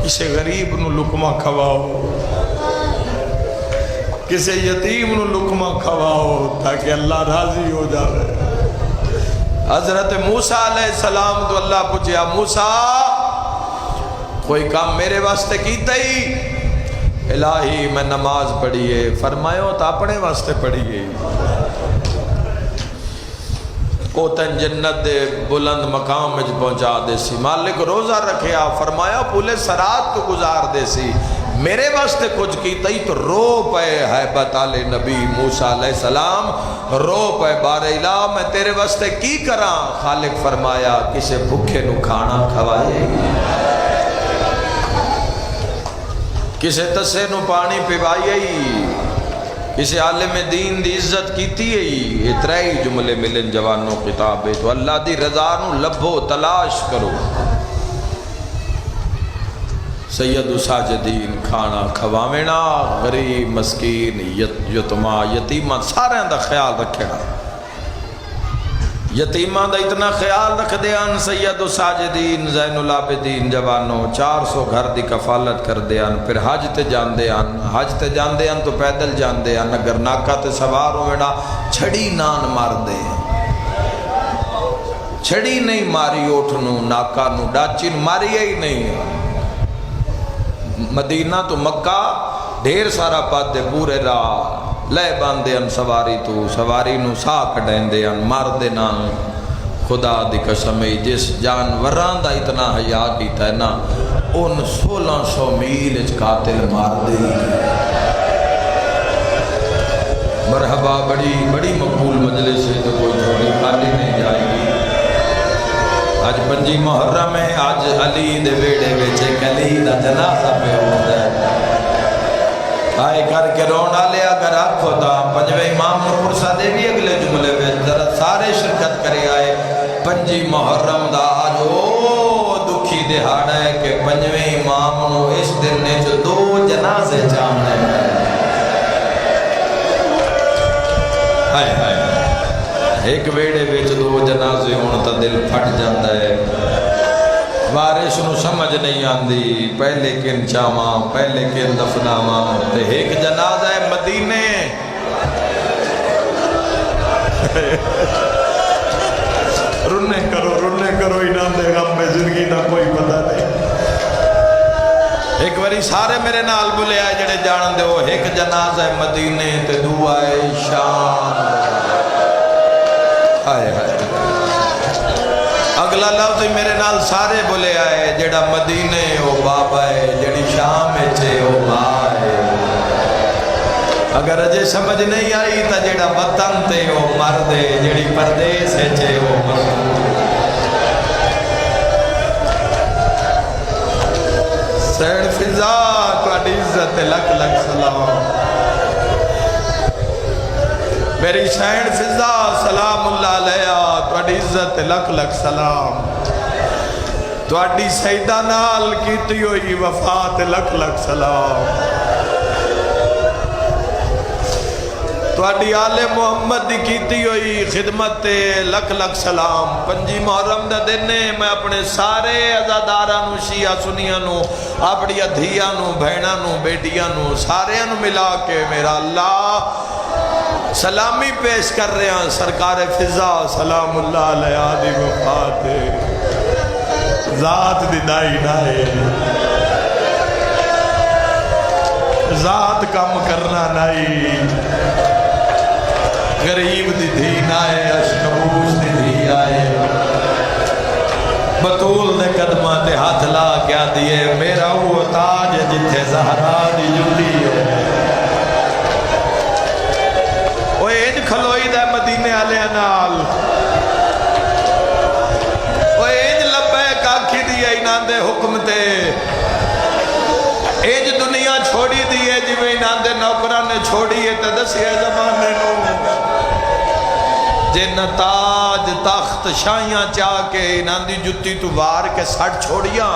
کسے غریب نو لقمہ کھواؤ، کسے یتیم نو لقمہ کھواؤ تاکہ اللہ راضی ہو جائے۔ حضرت موسیٰ علیہ السلام تو اللہ پوچھیا موسیٰ کوئی کام میرے واسطے کیتا ہی؟ الہی میں نماز پڑھیے، فرمایا تو اپنے واسطے پڑھیے، او تن جنت دے بلند مقام میں پہنچا دے سی، مالک روزہ رکھیا، فرمایا پولے سرات تو گزار دے سی، میرے واسطے کچھ کیتا ہی تو رو پے حیبت آلِ نبی موسیٰ علیہ السلام، رو پے بار الہ میں تیرے واسطے کی کراں؟ خالق فرمایا کسے بھکھے نو کھانا کھوائے، کسے تسے نو پانی پیوائے، کسے عالم دین دی عزت کیتی ہے، یہ 3 جملے ملن جوانوں کتاب ہے، تو اللہ دی رضا نو لبھو تلاش کرو۔ سید الساجدین کھانا کھواوینا، غریب مسکین یتما یتیمہ سارے دا خیال رکھنا، یتیمہ دا اتنا خیال رکھ دیان سید الساجدین زین العابدین جوانوں 400 گھر دی کفالت کر دیان، پھر حج تے جان دیان، حج تے جان دیان تو پیدل جان دیان، اگر ناکہ تے سوار ہوئینا چھڑی نان مار دے، چھڑی نہیں ماری اوٹھنو ناکہ نو ڈاچین ماری ہی نہیں۔ مدینہ تو مکہ ڈھیر سارا پات دے پورے راہ لے باندے ان سواری تو سواری نو ساکھ ڈین دے ان مار دے نا، خدا دی قسمیں جس جانوران دا اتنا حیا کیتا ہے نا ان 1600 میل اچ قاتل مار دے۔ مرحبا، بڑی مقبول مجلس ہے تو کوئی جھولی خالی نہیں جائے گی۔ آج 5 محرم ہے، آج علی دے بیڑے بیچے علی دا جنازہ پہ ہوتا ہے، آئے کر کے رونا لیا اگر آنکھ ہوتا۔ 5ویں امام نور صادق بھی اگلے جملے میں ذرا سارے شرکت کرے آئے۔ 5 محرم دا آج او دکھی دہاڑا ہے کہ 5ویں امام نو اس دن نے جو 2 جنازے جانے ہیں۔ ہائے ہائے ایک ویڑے بیچ 2 جنازے ہون تا دل پھٹ جاتا ہے، وارث نو سمجھ نہیں آندی پہلے کن چاواں پہلے کن دفناواں، تے ایک جنازہ ہے مدینے رنے کرو انہاں دے غم میں زندگی دا کوئی پتہ نہیں۔ ایک باری تھی سارے میرے نال بولے آئے جڑے جان دے ہو ایک جنازہ مدینے تے دعائے شام آئے آئے اگلا لفظ میرے نال سارے بولے آئے جڑا مدینے او بابا ہے جڑی شام چھے او ماں ہے اگر اجے سمجھ نہیں آئی تا جڑا وطن تے او مرد ہے جڑی پردیس چھے او مرد سین فضا تواڈی عزت لکھ لکھ سلام میری سین فضا سلام اللہ علیہ تواڈی عزت لکھ لکھ سلام تواڈی سیدہ نال کیتی ہوئی وفات لکھ لکھ سلام تواڈی آل محمد دی کیتی ہوئی خدمت لکھ لکھ سلام پنجی محرم دا دن میں اپنے سارے عزاداراں نو شیعہ سنیاں نو اپنی دھیاں نو بہناں نو بیٹیاں نو سارے نو ملا کے میرا اللہ سلامی پیش کر رہے ہیں سرکار فضا سلام اللہ علیہ دی وفات ذات دی دائی نائے ذات کم کرنا نائی غریب دی دھی نائے اشکبوس دی دھی آئے بطول دے قدمہ تے ہاتھ لا کیا دیئے میرا وہ تاج جتھے زہرا دی جلی ہے وہ ایج کھلوئی دے مدینے علیہ نال وہ ایج لبے کاکھی دیئے انہاں دے حکم تے ایج دنیا چھوڑی دیئے جویں انہاں دے نوکران نے چھوڑی ہے تے دسیے زمانے نو جن تاج تخت شاہیاں چاہ کے انہاں دی جتی تو وار کے سٹ چھوڑیاں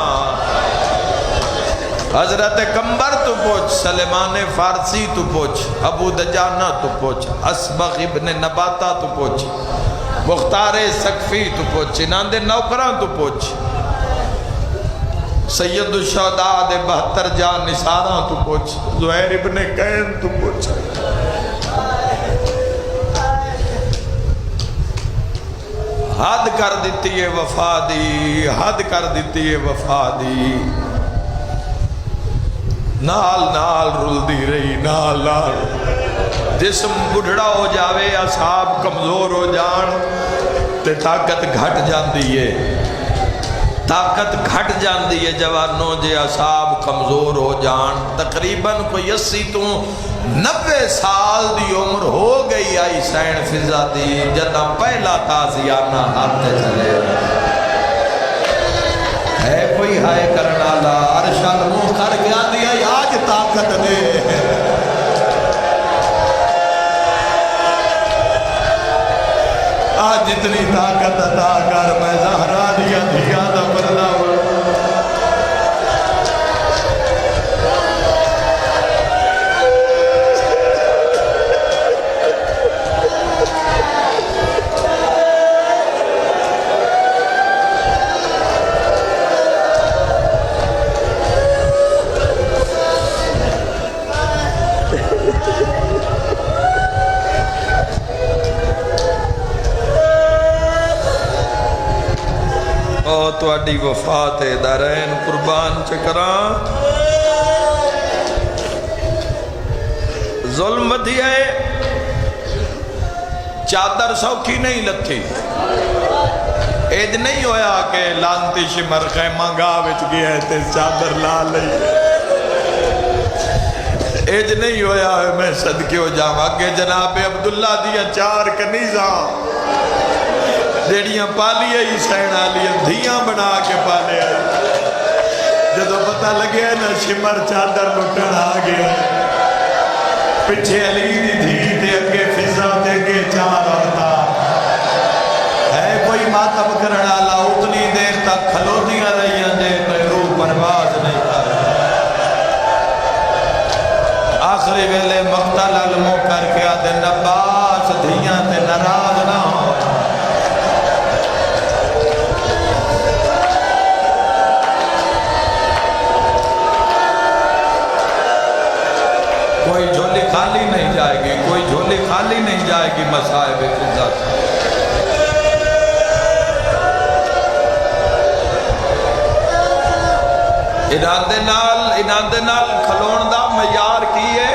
حضرت کمبر تو پوچھ سلیمان فارسی تو پوچھ ابو دجانہ تو پوچھ اسبغ ابن نباتہ تو پوچھ مختار سقفی تو پوچھ انہاں دے نوکران تو پوچھ سید الشہداء دے 72 جان نثاراں تو پوچھ زہیر ابن قین تو پوچھ حد کر دیتی ہے وفا دی حد کر دیتی ہے وفا دی نال نال رل دی رہی نال نال جسم بڑھڑا ہو جاوے اصحاب کمزور ہو جان تے طاقت گھٹ جاندی ہے طاقت گھٹ جاندی ہے جوانوں جے اصحاب کمزور ہو جان تقریباً کوئی 80 تو 90 سال دی عمر ہو گئی آئی سین فضا دی جدہ پہلا تازیانہ ہاتھ چلے ہے کوئی ہائے کرنا لا عرشان منہ کر گیا دیا آج طاقت دے آج اتنی طاقت عطا کر میں زہرا دیا دیا دا پردہ تواڈی وفات دارین قربان چکران ظلم ودیا ہے چادر سوکھی نہیں لتھی ایج نہیں ہویا کہ لانتی شمر خیمہ گاہ وچ گیا ہے تے چادر لا لئی ایج نہیں ہویا ہے میں صدقے ہو جاؤں کہ جناب عبداللہ دیا 4 کنیزاں جیڑیاں پالی آئی سین آلی دھیاں بنا کے پالے آئی جدو پتہ لگے نا شمر چادر لٹن آگے پچھے علی دی دھی تے اگے فضا تے اگے 4 عورتاں ہے کوئی ماتم کرنا لا اتنی دیر تک کھلو دیا رہی جے کوئی روح پرواز نہیں کر آخری ویلے مقتل علموں کر کے آدھے نباس دھیاں تے ناراض نہ ہو کوئی جھولی خالی نہیں جائے گی کوئی جھولی خالی نہیں جائے گی مصائب فضا انہاں دے نال کھلون دا معیار کی ہے؟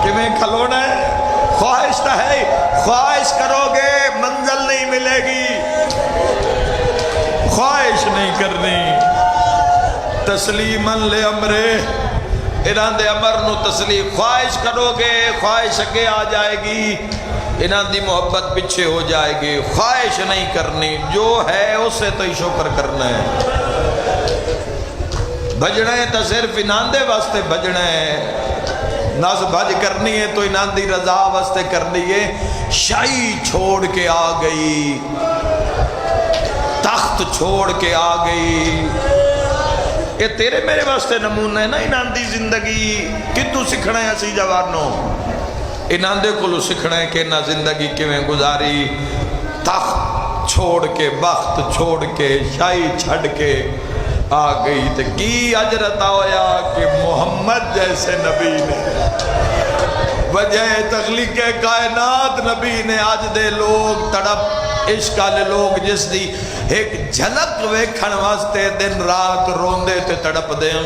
کیویں کھلونا ہے؟ خواہش تو ہے، خواہش کرو گے منزل نہیں ملے گی، خواہش نہیں کرنی۔ تسلیماً لے امرے، انہاں دے امر نو تسلیم، خواہش کرو گے خواہش اگے آ جائے گی، انہاں دی محبت پیچھے ہو جائے گی۔ خواہش نہیں کرنی، جو ہے اسے تو ہی شکر کرنا ہے۔ بجنا ہے تو صرف انہاں دے واسطے بجنا ہے، ناز بھج کرنی ہے تو انہاں دی رضا واسطے کرنی ہے۔ شاہی چھوڑ کے آ گئی، تخت چھوڑ کے آ گئی، یہ تیرے میرے واسطے نمونہ ہے نا۔ انہاں دی زندگی کتوں سکھنا ہے اسی جوانوں؟ انہاں دے کلو سکھنا ہے کہ نہ زندگی کیویں گزاری، تخت چھوڑ کے، بخت چھوڑ کے، شاہی چھڑ کے آ گئی۔ تو کی اجرتا ہویا کہ محمد جیسے نبی نے، وجہ تخلیق کائنات نبی نے، آج دے لوگ تڑپ عشق والے لوگ جس دی ایک جھلک ویکھن واسطے دن رات روندے تے تڑپ دیں،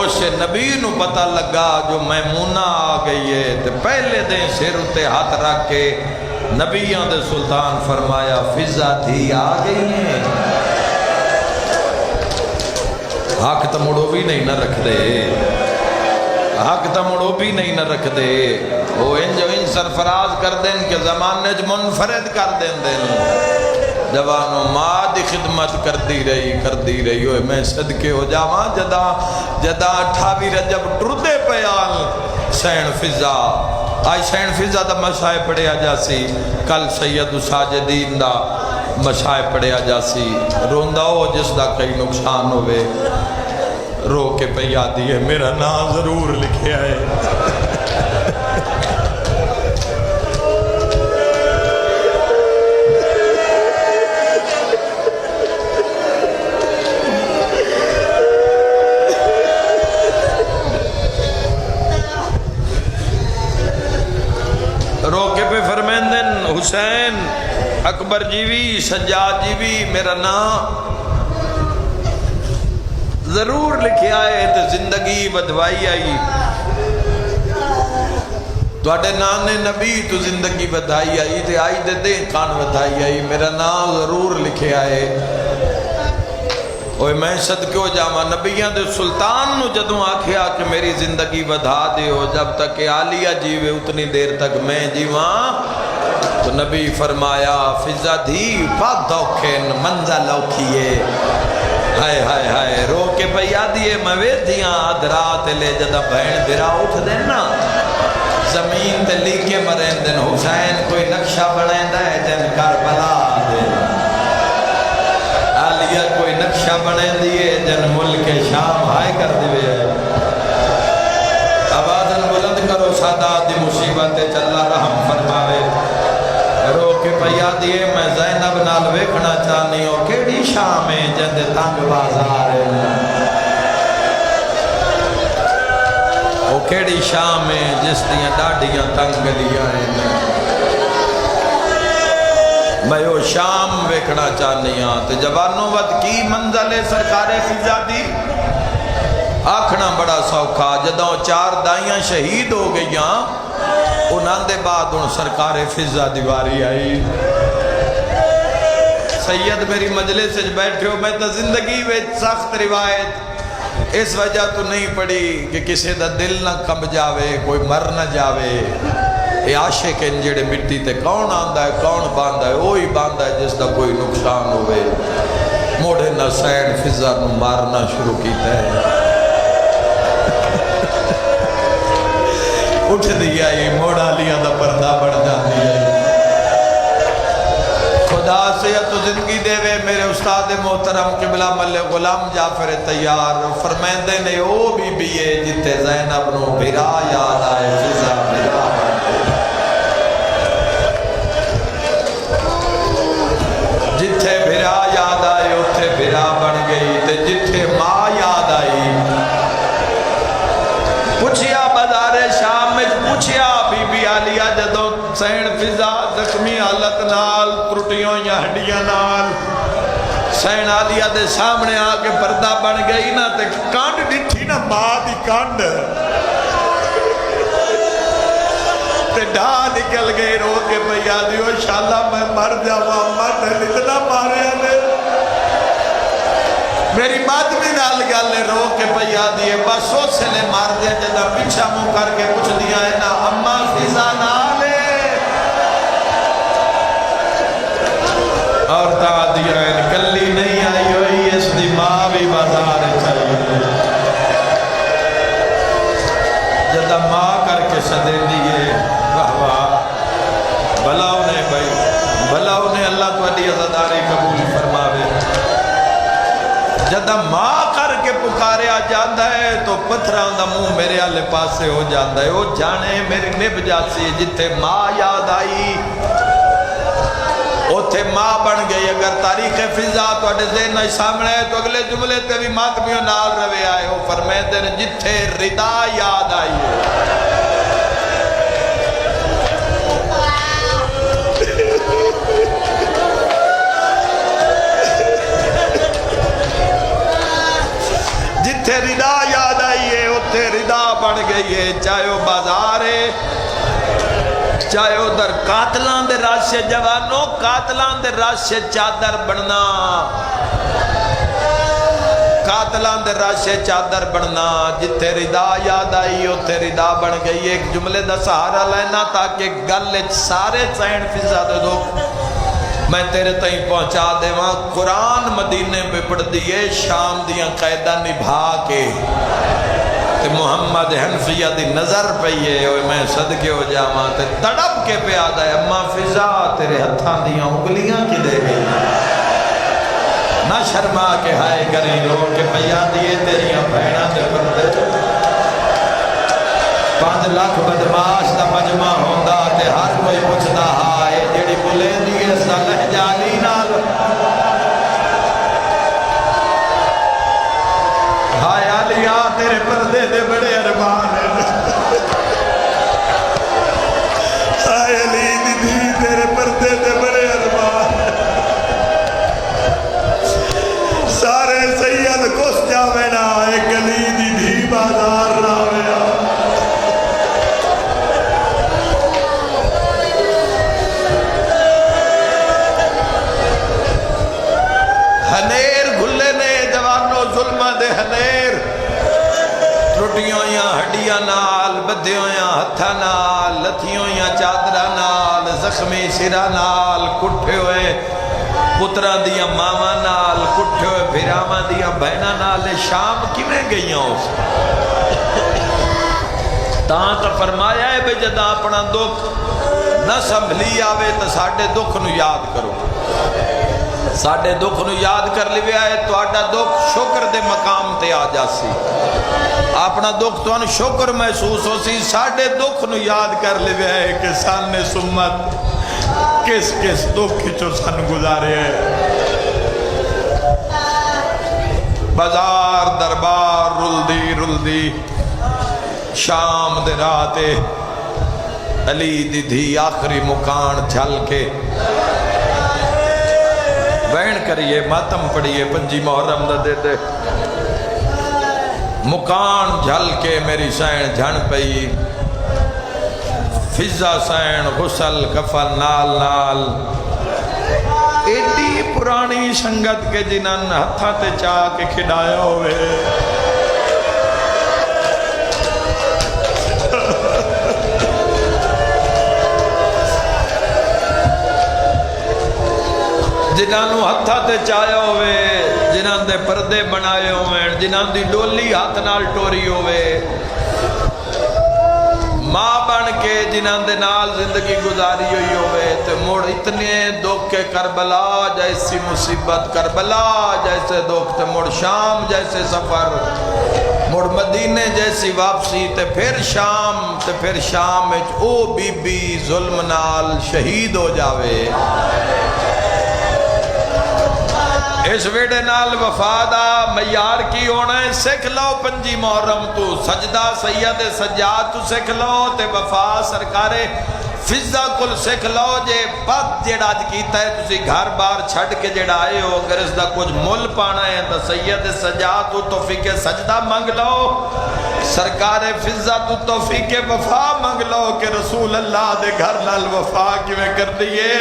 اس نبی نو پتہ لگا جو میمونہ آ گئی ہے تے پہلے دن سر اتے ہاتھ رکھ کے نبیوں دے سلطان فرمایا فضا تھی آ گئی ہیں۔ حق تو مڑو بھی نہیں نہ رکھ دے، حق تو مڑو بھی نہیں نہ رکھ دے، وہ ان سرفراز کر دیں کہ زمانے جو منفرد کر دیں جوانوں ماں دی خدمت کر دی رہی ہوئے میں صدقے ہو جاواں جدا 28 رجب ٹردے پیال سین فضا آج سین فضا دا مشاہ پڑھیا جاسی، کل سید ساجدین دا مشاہ پڑھیا جاسی۔ روندہ ہو جس دا کئی نقصان ہوئے رو کے پیا دیئے میرا نام ضرور لکھے آئے۔ روکے پہ فرمیندن حسین اکبر جیوی سجاد جیوی میرا نام ضرور لکھے آئے تو زندگی بدوائی آئی، توڑے نانے نبی تو زندگی بدھائی آئی تے آئی دے دیں کان بدھائی آئی، میرا نام ضرور لکھے آئے۔ اوہ میں صدقے ہو جاواں نبیاں دے سلطان نو جدوں آکھیا کہ میری زندگی بدھا دے ہو، جب تک کہ عالیہ جیوے اتنی دیر تک میں جیواں، تو نبی فرمایا فضا دھی پاک دوکھن منزل اوکھیے، ہائے ہائے ہائے رو کے پیا دیئے مویدیاں ادرات لے جدہ بہن برا اٹھ دینا زمین تے لیکے مرین دن حسین کوئی نقشہ بڑھیں ہے جن کربلا دن عالیہ کوئی نقشہ بڑھیں دیئے جن ملک شام ہائے کر دیئے۔ آوازن بلند کرو سادات دی مصیبت چلا رحم فرماوے، رو کے پیا دیئے میں زینب نال ویکھنا چاہنی ہو کیڑی شام ہے جند تنگ بازار ہے، وہ کیڑی شام ہے جس دیاں ڈاڑیاں تنگ گلیاں ہیں، میں وہ شام ویکھنا چاہنی ہوں۔ تو جوانوں وقت کی منزل سرکار فضا دی آکھنا بڑا سوکھا، جدوں 4 دائیاں شہید ہو گئیاں انہاں دے بعد ان سرکار فضا دیواری آئی۔ سید میری مجلس سے بیٹھے ہو، میں تو زندگی میں سخت روایت اس وجہ تو نہیں پڑھی کہ کسی دا دل نہ کم جاوے، کوئی مر نہ جاوے، اے عاشق ان جڑے مٹی تے کون آندہ ہے کون باندہ ہے، وہی باندہ ہے جس دا کوئی نقصان ہوئے۔ موڑے نہ سین فضا نو مارنا شروع کیتا ہے، اٹھ دیا یہ موڑا لیا دا پردہ بڑھ جا دیا۔ خدا سے یا تو زندگی دے وے میرے استاد محترم قبلہ ملے غلام جعفر تیار فرمیندے نے او بی بیے جتے زینب نو بھرا یاد آئے فضا بھرا جتھے بھرا یاد آئے اتھے بھرا بن گئی تے جتھے ماں یاد آئی پوچھیا بازار شام میں پوچھیا بی بی عالیہ جدوں سین فضا زخمی حالت نال ترٹیوں یا ہڈیاں نال حسین عالیہ دے سامنے آ کے پردہ بن گئی نا تے کانڈ ڈٹھی نا ماں دی کانڈ تے ڈھا نکل گئی رو کے پیا دیو شالا میں مر جاواں مر اتنا ماریا نے میری مادمی نال گل رو کے پیا دیے بس اسے نے مار دیا جدا پیچھا منہ کر کے پوچھ دیا ہے نا اما فضا نالے اور تا دیا ہے کلی نہیں آئی ہوئی اس دی ماں بھی بازار چاہیے جدا ماں کر کے صدے دیئے بھلا انہیں بھائی بھلا انہیں اللہ تو علی عزداری قبول فرماوے جدہ ماں کر کے پکاریا جاندہ ہے تو پتھران دا منہ میرے آلے پاسے ہو جاندہ ہے وہ جانے میری نب جاسی جتے ماں یاد آئی اوتھے ماں بن گئی اگر تاریخ فضا تو اڈے ذہن نہیں سامنے ہے تو اگلے جملے تے بھی ماتمیوں نال روے آئے ہو فرمائے دن جتے ردا یاد آئی ہے جتھے ردا یاد آئیے اتھے ردا بن گئی ہے چاہے وہ بازار ہے چاہے وہ در قاتلان دے راشے جوانوں قاتلان دے راشے چادر بننا قاتلان دے راشے چادر بننا جتھے ردا یاد آئی اتھے ردا بن گئی ایک جملے دا سہارا لینا تاکہ گلے سارے چین فضا دے دو میں تیرے تائیں پہنچا دے وہاں قرآن مدینے پہ پڑھ دیئے شام دیاں قیدہ نبھا کے تے محمد حنفیہ دی نظر پہیے میں صدقے ہو جاواں تے تڑپ کے پہ آدھا ہے اما فضا تیرے ہتھاں دیاں انگلیاں کی دے گئی نہ شرما کے ہائے کریں رو کے پہیا دیئے تیریاں بہنہ دے پردے 5 لاکھ بدماش دا مجمع ہوندہ تے ہر کوئی پوچھتا ہائے جیڑی بلے دیئے صالح جالی نال ہائے علیہ تیرے پردے دے بڑے ارمان ہیں ہائے علی دی تیرے پردے دے بڑے ارمان ہیں سارے سید کس جاوے نا ایک علی دی بازار راوے ہنیر گھلے نے جوانوں ظلمہ دے ہنیر ٹوٹیوں یا ہڈیاں نال بدھیوں یا ہتھا نال لتھیوں یا چادرہ نال زخمی سرہ نال کٹھے ہوئے پترہ دیا ماما نال کٹھے ہوئے بھیراما دیا بہنہ نال شام کیویں گئیاں اس تاں تا فرمایا ہے بے جدہ اپنا دکھ نہ سنبھلی آوے تا ساڑھے دکھ نو یاد کرو ساڑھے دکھ نو یاد کر لیوے آئے تو آڑھا دکھ شکر دے مقام تے آ جاسی اپنا دکھ تو ان شکر محسوس ہو سی ساڑھے دکھ نو یاد کر لیوے آئے کہ سانے سمت کس کس دکھ چو سن گزارے ہیں بازار دربار رل دی شام دے راتے علی دی دھی آخری مکان جھل کے بین کریے ماتم پڑیے 5 محرم دا دے دے مکان جھل کے میری سین جھن پئی فضا سین غسل کفن نال نال ایڈی پرانی سنگت کے جنہاں ہتھاں تے چاہ کے کھڑایا ہوئے جنہاں نو ہتھا تے چایا ہوئے جنہاں دے پردے بنائے ہوئے جنہاں دی ڈولی ہاتھ نال ٹوری ہوئے ماں بن کے جنہاں دے نال زندگی گزاری ہوئی ہوئے تے مڑ اتنے دکھ کے کربلا جیسی مصیبت کربلا جیسے دکھ تے مڑ شام جیسے سفر مڑ مدینے جیسی واپسی تے پھر شام او بی بی ظلم نال شہید ہو جاوے اس ویڈے نال وفادہ معیار کی ہونا ہے سکھ لو 5 محرم تو سجدہ سید سجاد تو سکھ لو تے وفا سرکارے فضا کل سکھ لو جے بد جیڑا اج کیتا ہے تسی گھر بار چھڑ کے جیڑا آئے ہو اگر اس دا کچھ مل پانا ہے تو سید سجاد تو توفیق سجدہ مانگ لو سرکار فضا تو توفیق وفا مانگ لو کہ رسول اللہ دے گھر نال وفا کیویں کر دیئے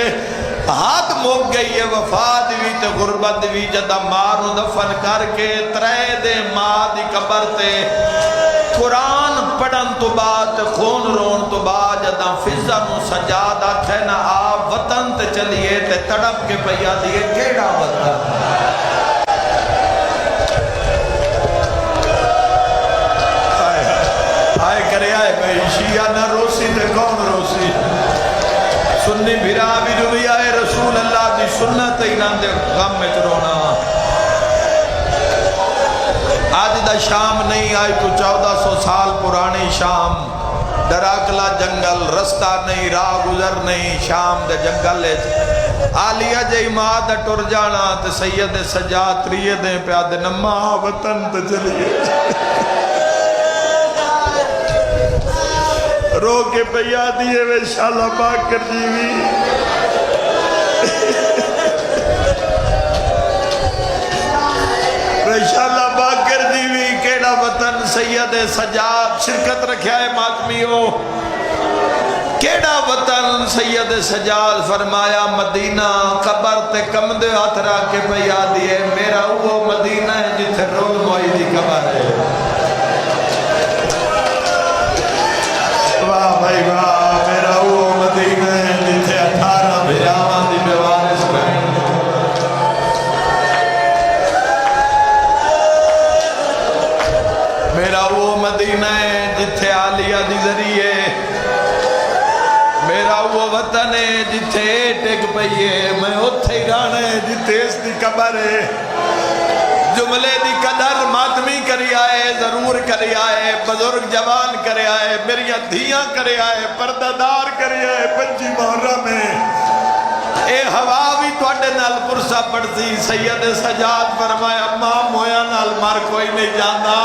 ہاتھ موک گئی ہے وفا دیوی تے غربت دیوی جدہ مارو دفن کر کے ترے دے ماں دی قبر تے قرآن پڑھن تو بعد خون رون تو بعد جدہ فضا نو سجاد آکھے نا آپ وطن تے چلیے تے تڑپ کے پیا دیئے کیڑا وطن آئے کرے آئے بھئی شیعہ نہ روسی تے کون روسی سنی بھیرا بھی جو بھی آئے رسول اللہ دی سنت ایران دے غم میں چرونا آج دا شام نہیں آئی تو 1400 سال پرانی شام ڈراکلا جنگل رستہ نہیں راہ گزر نہیں شام دے جنگل آلیہ جے ماں دا ٹر جانا تے سید سجاد تریے دیں پیادے نما وطن تے چلیے رو کے پیا دیئے وے شالا باکر جیوی وے شالا باکر جیوی کیڑا وطن سید سجاد شرکت رکھیا ہے ماتمیوں کیڑا وطن سید سجاد فرمایا مدینہ قبر تے کم دے ہاتھ راکے پیا دیئے میرا وہ مدینہ ہے جتھے رول موئی دی قبر ہے واہ بھائی واہ میرا وہ مدینہ ہے جتھے 18 بھیراواں دی بیوارث بہن میرا وہ مدینہ ہے جتھے عالیہ دی ذریعے میرا وہ وطن ہے جتھے ٹک پئیے میں اتھے ہی رانا ہے جتھے اس دی قبر ہے جملے دی قدر ماتمی کری آئے ضرور کری آئے بزرگ جوان کری آئے میری دھیاں کری آئے پردادار کری آئے 25 محرم میں اے ہوا بھی توڑے نال پرسا پڑتی سید سجاد فرمایا اماں مویا نال مار کوئی نہیں جانا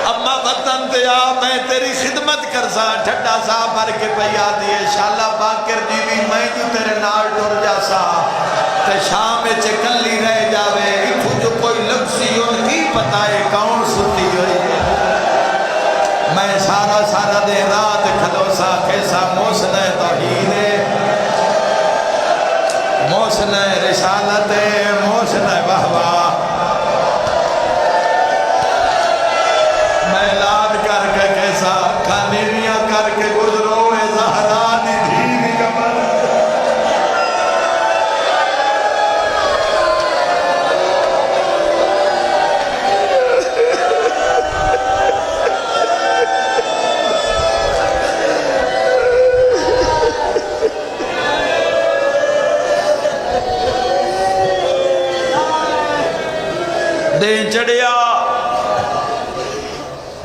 اماں وطن دیا میں تیری خدمت کرسا ٹھٹا سا بھر کے پیا دیئے شالا باکر جیوی میں جو تیرے نال ٹر جاسا تے شام چکلی رہ جاوے اتھو جو کوئی لگسی ان کی پتہ ہے کون سنتی ہوئی میں سارا دے رات کھلوسا کیسا موسن توحید موسن رسالت موسن وحوہ میں لاد کر کے کیسا کھانیویاں کر کے گزرو اے زہرانی دھی کمر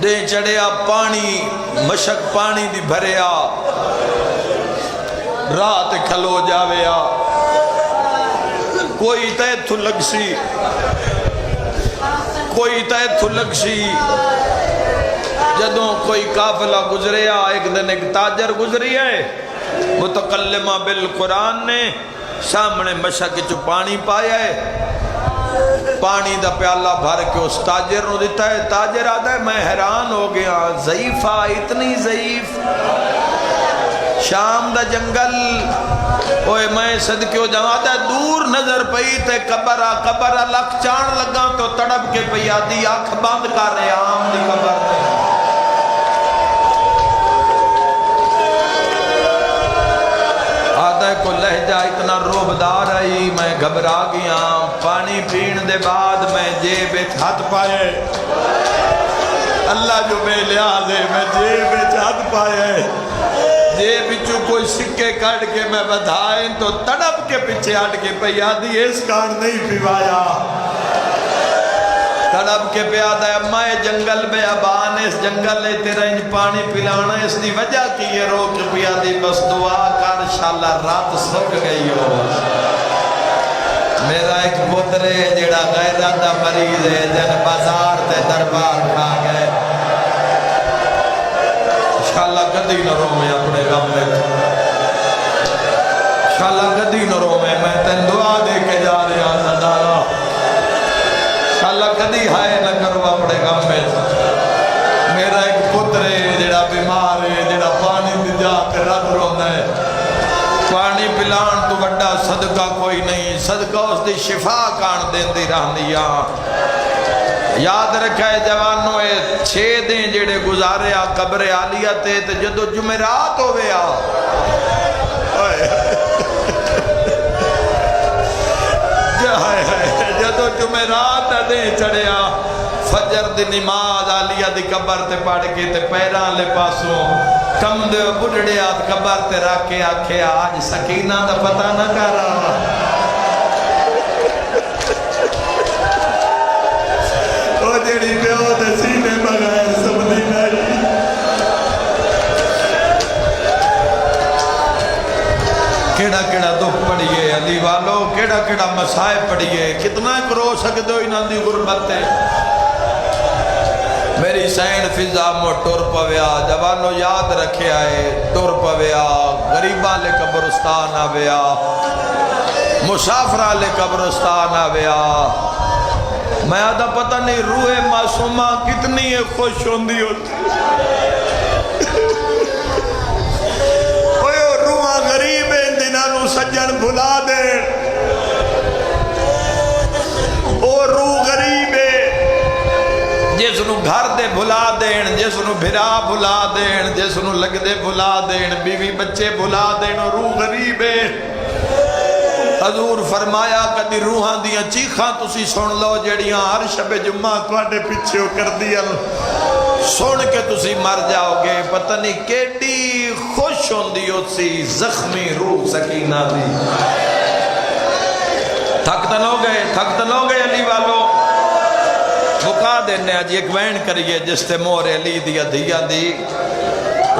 دے چڑیا پانی مشک پانی دی بھریا رات کھلو جاویا کوئی تیتھو لگسی کوئی تیتھو لگسی جدوں کوئی قافلہ گزریا ایک دن ایک تاجر گزری ہے متکلمہ بالقرآن نے سامنے مشک چو پانی پایا ہے پانی دا پیالہ بھر کے اس تاجر نو دیتا ہے تاجر آدھا ہے میں حیران ہو گیا ضعیفہ اتنی ضعیف شام دا جنگل اوے میں صدقیو جماعت ہے دور نظر پئی تے قبرہ لکھ چان لگا تو تڑپ کے پئی آدھی آنکھ بند کر رہے عام دی قبر دے آدھے کو لہجہ اتنا روبدار آئی میں گھبرا گیا پانی پین دے بعد میں جیب ہاتھ پائے اللہ جو بے لحاظ ہے میں جیب ہاتھ پائے جیب چو کوئی سکے کٹ کے میں بدھائیں تو تڑپ کے پیچھے ہٹ کے پیا دی اس کان نہیں پیوایا تڑپ کے پیادہ ہے اماں جنگل میں ابان اس جنگل لے تیرا انج پانی پلانا اس دی وجہ کی یہ روک پیادی بس دعا کر شاءاللہ رات سک گئی ہو میرا ایک پترے جڑا غیرت دا مریض ہے جن بازار تے دربار کھا گئے انشاءاللہ کدی نہ رو میں اپنے غم میں شالا کدی نہ روے میں تین دعا دے کے جا رہا زدارا شالا کدی ہائے نہ کرو اپنے غم میں میرا ایک پتر ہے جڑا بیمار ہے جڑا پانی دی جا کے رب روندا ہے پانی پلان تو بڑا صدقہ کوئی نہیں صدقہ اس دی شفا کان دین دی رہندیاں یاد رکھا ہے جوانوں اے 6 دن جڑے گزارے آ قبر عالیہ تے جدو جمعرات ہوئے آ جدو جمعرات دے چڑھے آ فجر دی نماز عالیہ دی قبر تے پڑھ کے تے پیران لے پاسوں کم دے بڑھڑے آت قبر تے رکھ کے آکھے آج سکینہ دا پتہ نہ کر رہا او جیڑی پیو دے سینے بغیر سمجھی نہیں کیڑا کیڑا دکھ پڑیے علی والو کیڑا کیڑا مسائب پڑیے کتنا کرو سکتے ہو انہاں دی غربت ہے میری سین فضا مو ٹور پویا جوانو یاد رکھے آئے ٹور پویا غریبہ لے قبرستان آویا مسافرہ لے قبرستان آویا میں آدھا پتہ نہیں روح معصومہ کتنی خوش ہوندی ہوتی روح غریب دنانو سجن بھلا دے او روح غریب جس نو گھر دے بھلا دین جس نو بھرا بھلا دین جس نو لگ دے بھلا دین بیوی بچے بھلا دین روح غریب حضور فرمایا کدی روحاں دیاں چیخاں تسی سن لو جڑیاں ہر شب جمعہ تواڈے پیچھے کر دیا سن کے تسی مر جاؤ گے پتہ نہیں کیڑی خوش ہوندی ہوسی زخمی روح سکینہ دی تھک تو نہ گئے علی والو بکا دینے آج ایک وین کریے جس تے مور علی دیا دیا دی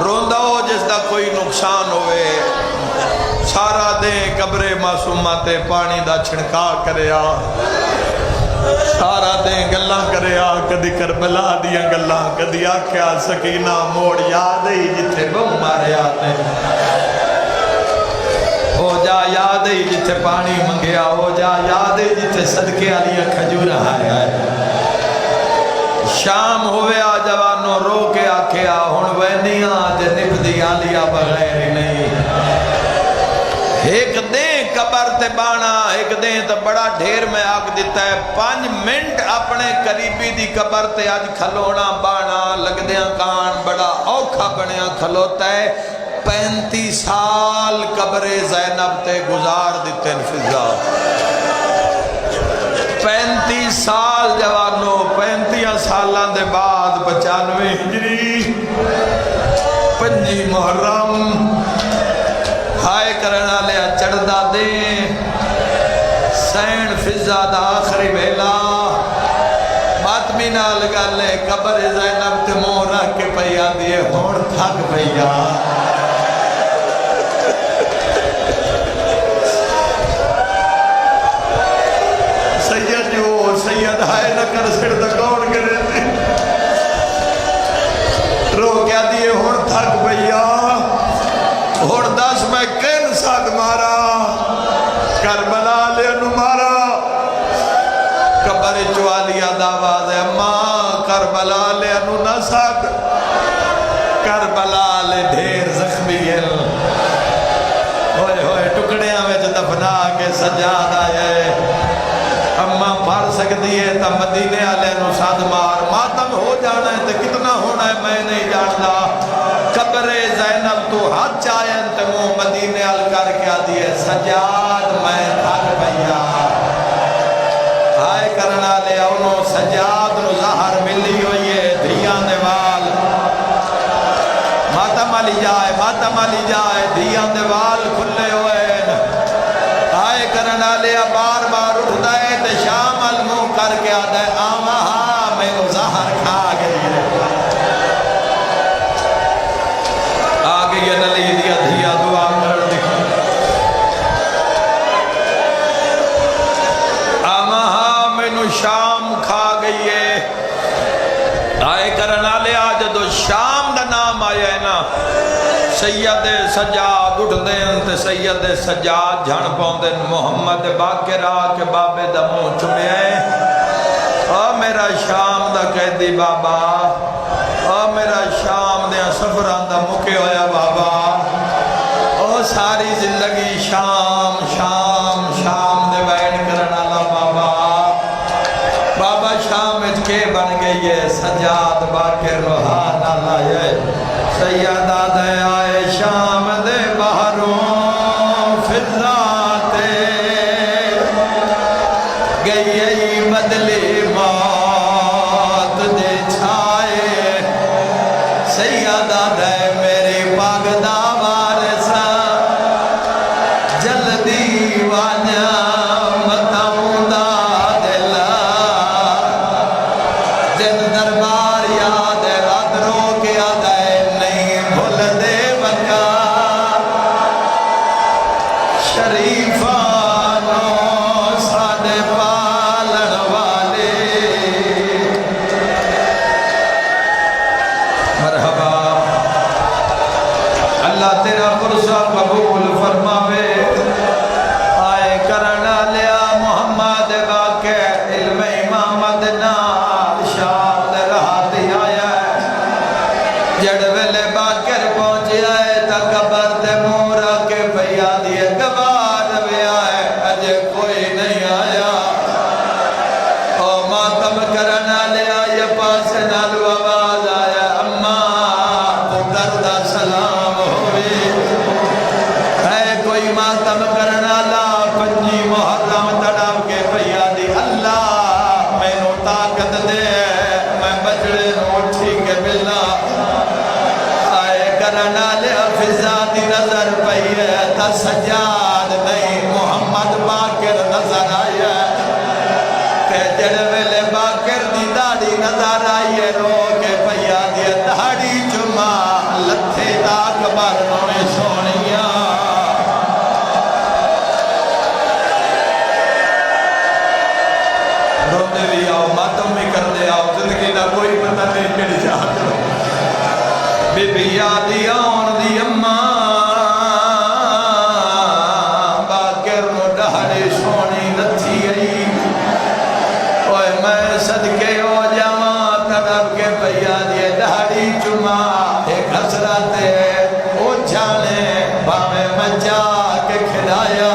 روندہ ہو جس دا کوئی نقصان ہوئے سارا دے قبر معصومہ تے پانی دا چھڑکا کریا سارا دے گلاں کریا کدی کربلا دیا گلاں کدی آکھیا سکینہ موڑ یاد ہی جتھے بم مارے آتے ہو جا یاد ہی جتھے پانی منگیا ہو جا یاد ہی جتھے صدقے آلیا کھجورہ آیا ہے شام ہوئے آ جوانوں رو کے آکھیا ہون وینیاں جنب دی آلیا بغیر ہی نہیں ایک دیں قبر تے بانا ایک دیں تو بڑا ڈھیر میں آگ دیتا ہے 5 منٹ اپنے قریبی دی قبر تے آج کھلونا بانا لگ دیاں کان بڑا اوکھا بنیاں کھلوتا ہے 35 سال قبر زینب تے گزار دیتے ہیں فضا 35 سال جوانوں 35 سالان دے بعد 95 ہجری 5 محرم ہائے کرنا لیا چڑھدا دے سین فضا دا آخری بیلا ماتمی نال گالے قبر زینب تے مون رکھ کے پیا دیے ہون تھک پیا سید جو سید ہائے نہ کر سڑ دا کون کرے تھی رو کیا دیے ہون تھک پیا اور 10 میں کن ساتھ مارا کربلا لے انو مارا قبر چوالیا دعواد ہے اماں کربلا لے انو نہ ساتھ کربلا لے ڈھیر زخمی ہے ہوئے ہوئے ٹکڑیاں میں جو دفنا کے سجاد آئے اماں پھار سکتی ہے تا مدینے آلے انو ساتھ مار ماتم ہو جانا ہے تو کتنا ہونا ہے میں نہیں جانتا قبر زینب تو ہاتھ چاہیں تے مو مدینے آل کر کے آدھی ہے سجاد میں تھک پیا آئے کرنا لے انہوں سجاد نو ظاہر ملی ہوئی ہے دھیان دیوال ماتم علی جائے دھیان دیوال کھلے ہوئے آئے کرنا لے بار بار اٹھ دائے تے شام المو کر کے آدھے آمہا میں نو ظاہر کھا گئی ہے یہ نلی دیا دھیا دعا کر دی آمہا مینو شام کھا گئی ہے آئے کرنا لے آج دو شام دا نام آیا ہے نا سید سجاد اٹھتے ہیں تے سید سجاد جھن پاؤندے محمد باقر آ کے بابے دا منہ چومیا ہے میرا شام دا قیدی بابا میرا شام دے سفراں دا مکے ہویا بابا ساری زندگی شام شام شام دے بیٹھ کرنا لا بابا بابا شام اچ کے بن گئی ہے سجاد باقر روحان اللہ ہے سیدہ دے آئے شام دے باہروں فضا تے گئی بدلی موت دے چھائے سیدہ دے میری پاگ دا وارثا جلدی وانیا متاؤں دا دلا جن دربار یاد رات رو کے آدھائے نہیں بھول دے بکا شریفانو سادے پالن والے مرحبا اللہ تیرا پرسہ قبول فرماوے آئے کرنا لیا محمد باقر علم امامت نال شام دے رہا دی آیا جڑ ویلے باقر پہنچی آئے تا قبر تے مورا کے پیا دیے گوار وے آئے اجے کوئی نہیں آیا او ماتم کرنا لیا یہ پاس نالو آواز آیا اماں تو دردہ سلام ہوئے ہے کوئی ماتم کرنا لا پنجی محرم تڑاو کے پیا دی اللہ میں نو طاقت دے میں بچڑے نو اٹھی کے ملنا آئے کرنا لے فضا دی نظر پئی ہے تا سجاد نہیں محمد باقر نظر آئی ہے کہ جڑ ویلے باقر دی داڑی نظر آئی ہے رو کے پیا دی داڑی جمع لتھے تاک برنوے سونیاں روندے بھی آؤ ماتم بھی کر دے آؤ زندگی نہ کوئی پتہ نہیں کڑی جاتا بی بی یادی آن دی اماں باقر نو ڈہڑے سونی نتھی آئی اوہ میں صدقے ہو جاواں تڑپ کے پیا دی ڈہڑی چما ایک حسرت ہے او جانے باویں میں جا کے کھلایا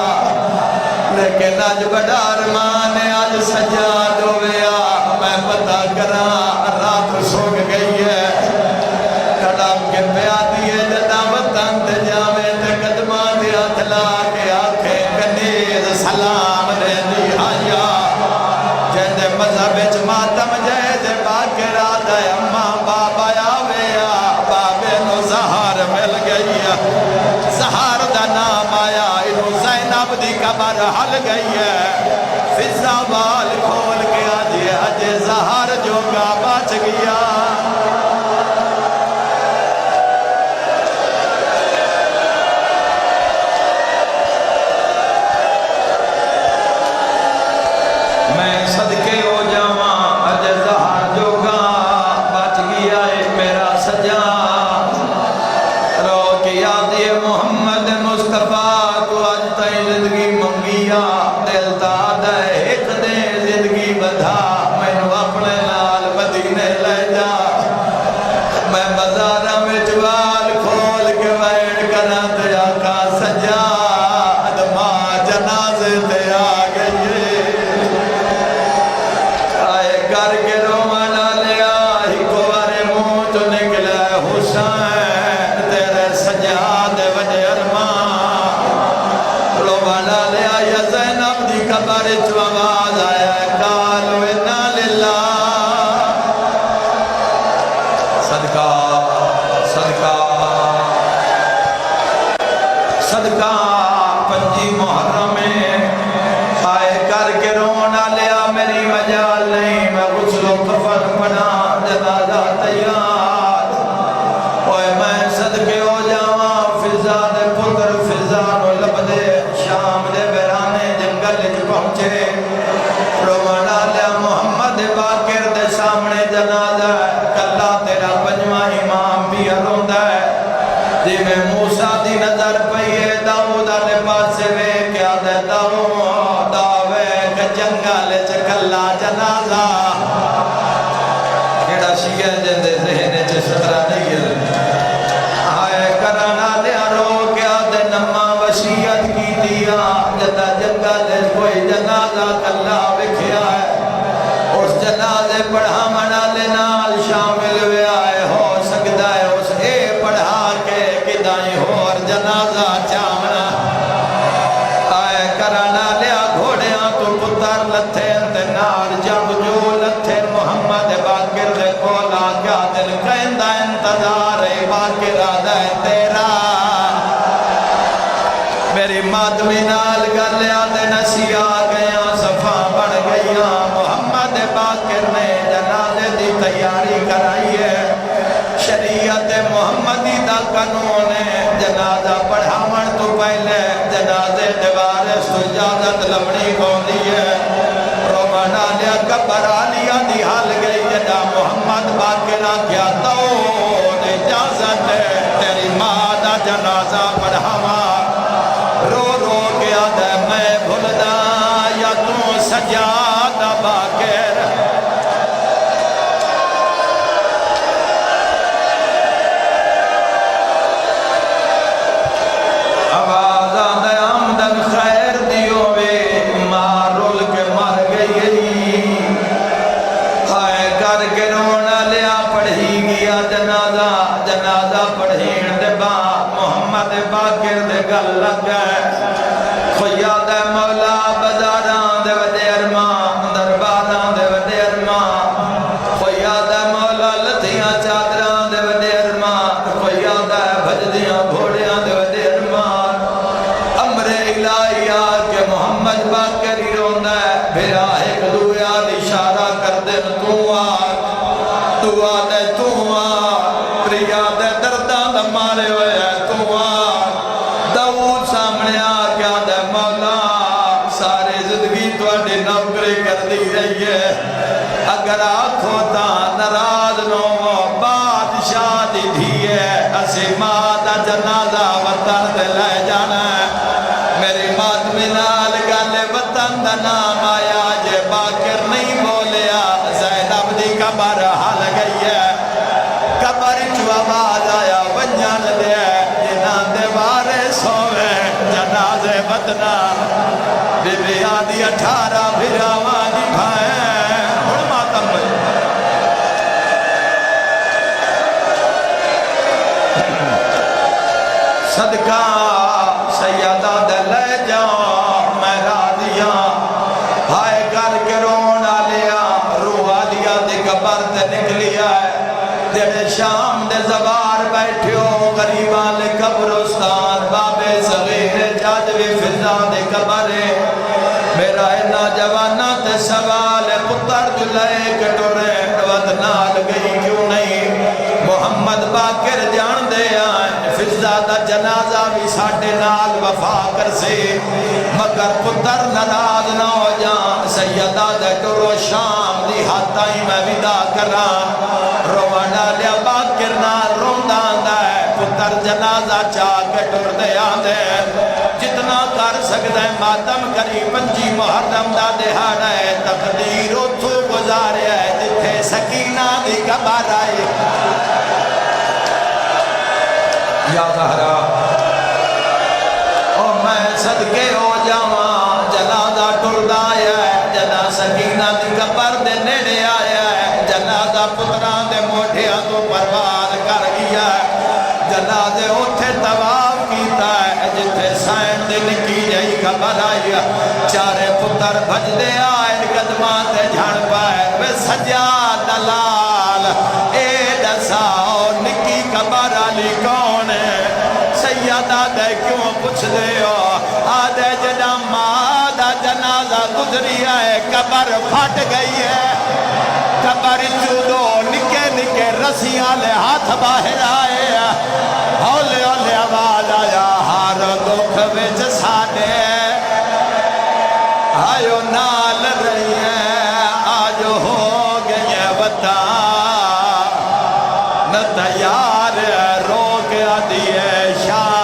لیکن آج بڑا ارمان ہے آج سجاد ہویا میں پتہ کرا رات سوگ گئی ہے کڑام کے پیا دیئے جدا وطن تے جاوے تے قدمان دیا تلا کے آنکھیں کنیز سلام دے دی آیا جیدے مذہب اچ ماتم جیدے باقر آدھے اماں بابا آویا بابے نو زہار مل گئی زہار دا نام آیا انہوں زینب دی قبر حل گئی ہے فضا بال کھول کے آجے اجے زہار جو گا بچ گیا میں صدقے ہو جاواں اجے زہار جو گا بچ گیا ہے میرا سجاد رو کے آدھے محمد مصطفیٰ تو آج تائیں زندگی منگیا دل داد ہے ایک دے زندگی بدھا میں نو اپنے نال مدینے لے جا میں بازارہ میں جوال کھول کے بیٹھ کرا تے آقا سجاد ماں جنازے تے آ گئی آئے کر کے رومانا لیا ہی کوارے منہ تو نکلا حسین تیرے سجاد وجہ ارمان رومانا لیا یا زینب دی قبر جو آواز آیا ہے قالو انا للہ صدقہ صدقہ صدقہ پنجی محرم میں آئے کر کے رونا لیا میری مجال نہیں میں غسل و کفن بنا جنازہ تیار اوہ میں صدقے ہو جاواں فضا دے پتر فضا نو لب دے شام دے بیرانے جنگل جو پہنچے رونا لیا محمد باقر دے سامنے جنازہ کلا تیرا پنجواں امام بھی ہروندا ہے جی میں موسیٰ دی نظر پئیے داؤد آلے پاسے وے کیا دے داوے کہ جنگل چکلا جنازہ کیڑا شیعہ جندے ذہنے چے سترہ نہیں ہے آئے کرانا لیا رو کیا دے نمہ وشیعت کی دیا جدا جنگل کوئی جنازہ کلا بکھیا ہے اس جنازے پڑھا منا لینال شامل ہوئے آئے ہو سکتا ہے اس اے پڑھا کے کدائیں ہو اور جنازہ چامنا آئے کرانا لیا گھوڑیاں تو پتر لتھے انتنار جب جو لتھے محمد باقر دے کولا کیا دل کہندہ انتظار باقر آدھے تیرا میری مادمی نال کر لیا دے نسی آ گیا صفا بڑھ گیا محمد باقر نے جنازے دی تیاری کرائی ہے شریعت محمدی دا قانون ہے جنازہ پڑھاون تو پہلے جنازے دوارس تو اجازت لبنی کھولی ہے رومانہ لیا کبر آلیا دی حال گئی جدا محمد باقر کیا تو اجازت ہے تیری ماں دا جنازہ پڑھاوا رو رو گیا دے میں بھلدا یا تو سجادہ باقر آواز آدھے آمدن خیر دیو وے مارول کے مر گئی ہائے کر کے رونا لیا پڑھی گیا جنازہ پڑھین دے با محمد باقر دے گل لگ گئے خویا دے مولا بزاران دے وڈے ارمان درباران دے وڈے ارمان خویا دے مولا لتھیاں چادران دے وڈے ارمان خویا دے بھجدیاں گھوڑیاں دے وڈے ارمان امر الہی آکے محمد باقر ہی روندہ ہے بھرا ایک دویا اشارہ کر دے تو دعا دے تو پریا دے دردان دے مارے ہوئے تو داؤد سامنے آ کیا دے مولا سارے زندگی تو اڈے نوکری کر دی رہی ہے اگر آنکھوں تا نراز نو بادشاہ دی دھی ہے اسے ماں دا جنازہ وطن دے لے جانا ہے میری مات منال گالے وطن دا نام آیا جے باقر نہیں بولیا زینب دی قبر حال گئی ہے قبر جو آواز آیا ونجان دے جنان دے بارے سوے جنازے وطنہ بی بی آدھی 18 بھراوانی بھائیں ہن ماتم بھائی صدقہ سیدہ دے لے جاؤں میں راضیاں ہائے کر کے رونا لیا روح لیا دی قبر تے نکلیا ہے تیرے شام دے زبار بیٹھے ہو غریبان لے قبرستان بابے صغیر جادوی فضان دے قبرے میرا اینا جوانا تے سوال پتر جلائے کٹورے ودنال گئی کیوں نہیں محمد باقر جان دے آئیں فضا دا جنازہ بھی ساٹھے نال وفا کر سے مگر پتر نراز نہ ہو جان سیدہ دے کرو شام دی ہاتھائی میں ودا کران روانہ لیا باقر نال روندان دے پتر جنازہ چاہ کے ٹر دے آدھے جتنا کر سکتا ہے ماتم کری 5 محرم دا دہاڑا ہے تقدیر اتھو گزارے ہے جتھے سکینہ دی قبر آئے یا زہرا او میں صدقے ہو جاواں جنازہ ٹردا ہے جنا سکینہ دی قبر دے نیڑے آیا ہے جنازہ پتران دے موٹھیاں تو پروار کر گیا ہے جنازے اٹھے طواف کیتا ہے جتھے سائن دے نکی جائی قبر آئی چارے پتر بھج دے آئے قدمان دے جھڑ پائے وے سجاد دلال اے دساؤ نکی قبر علی کون ہے سیدہ دے کیوں پوچھ دے ہو آدھے جنا مادہ جنازہ گزری ہے قبر پھٹ گئی ہے قبر چودو نکے نکے رسیاں لے ہاتھ باہر آئے ہولے ہولے آواز آیا ہار دکھ وچ ساڈے آئیو نال رہی ہے آج ہو گئی وطن نہ تیار رو آدھی ہے شاہ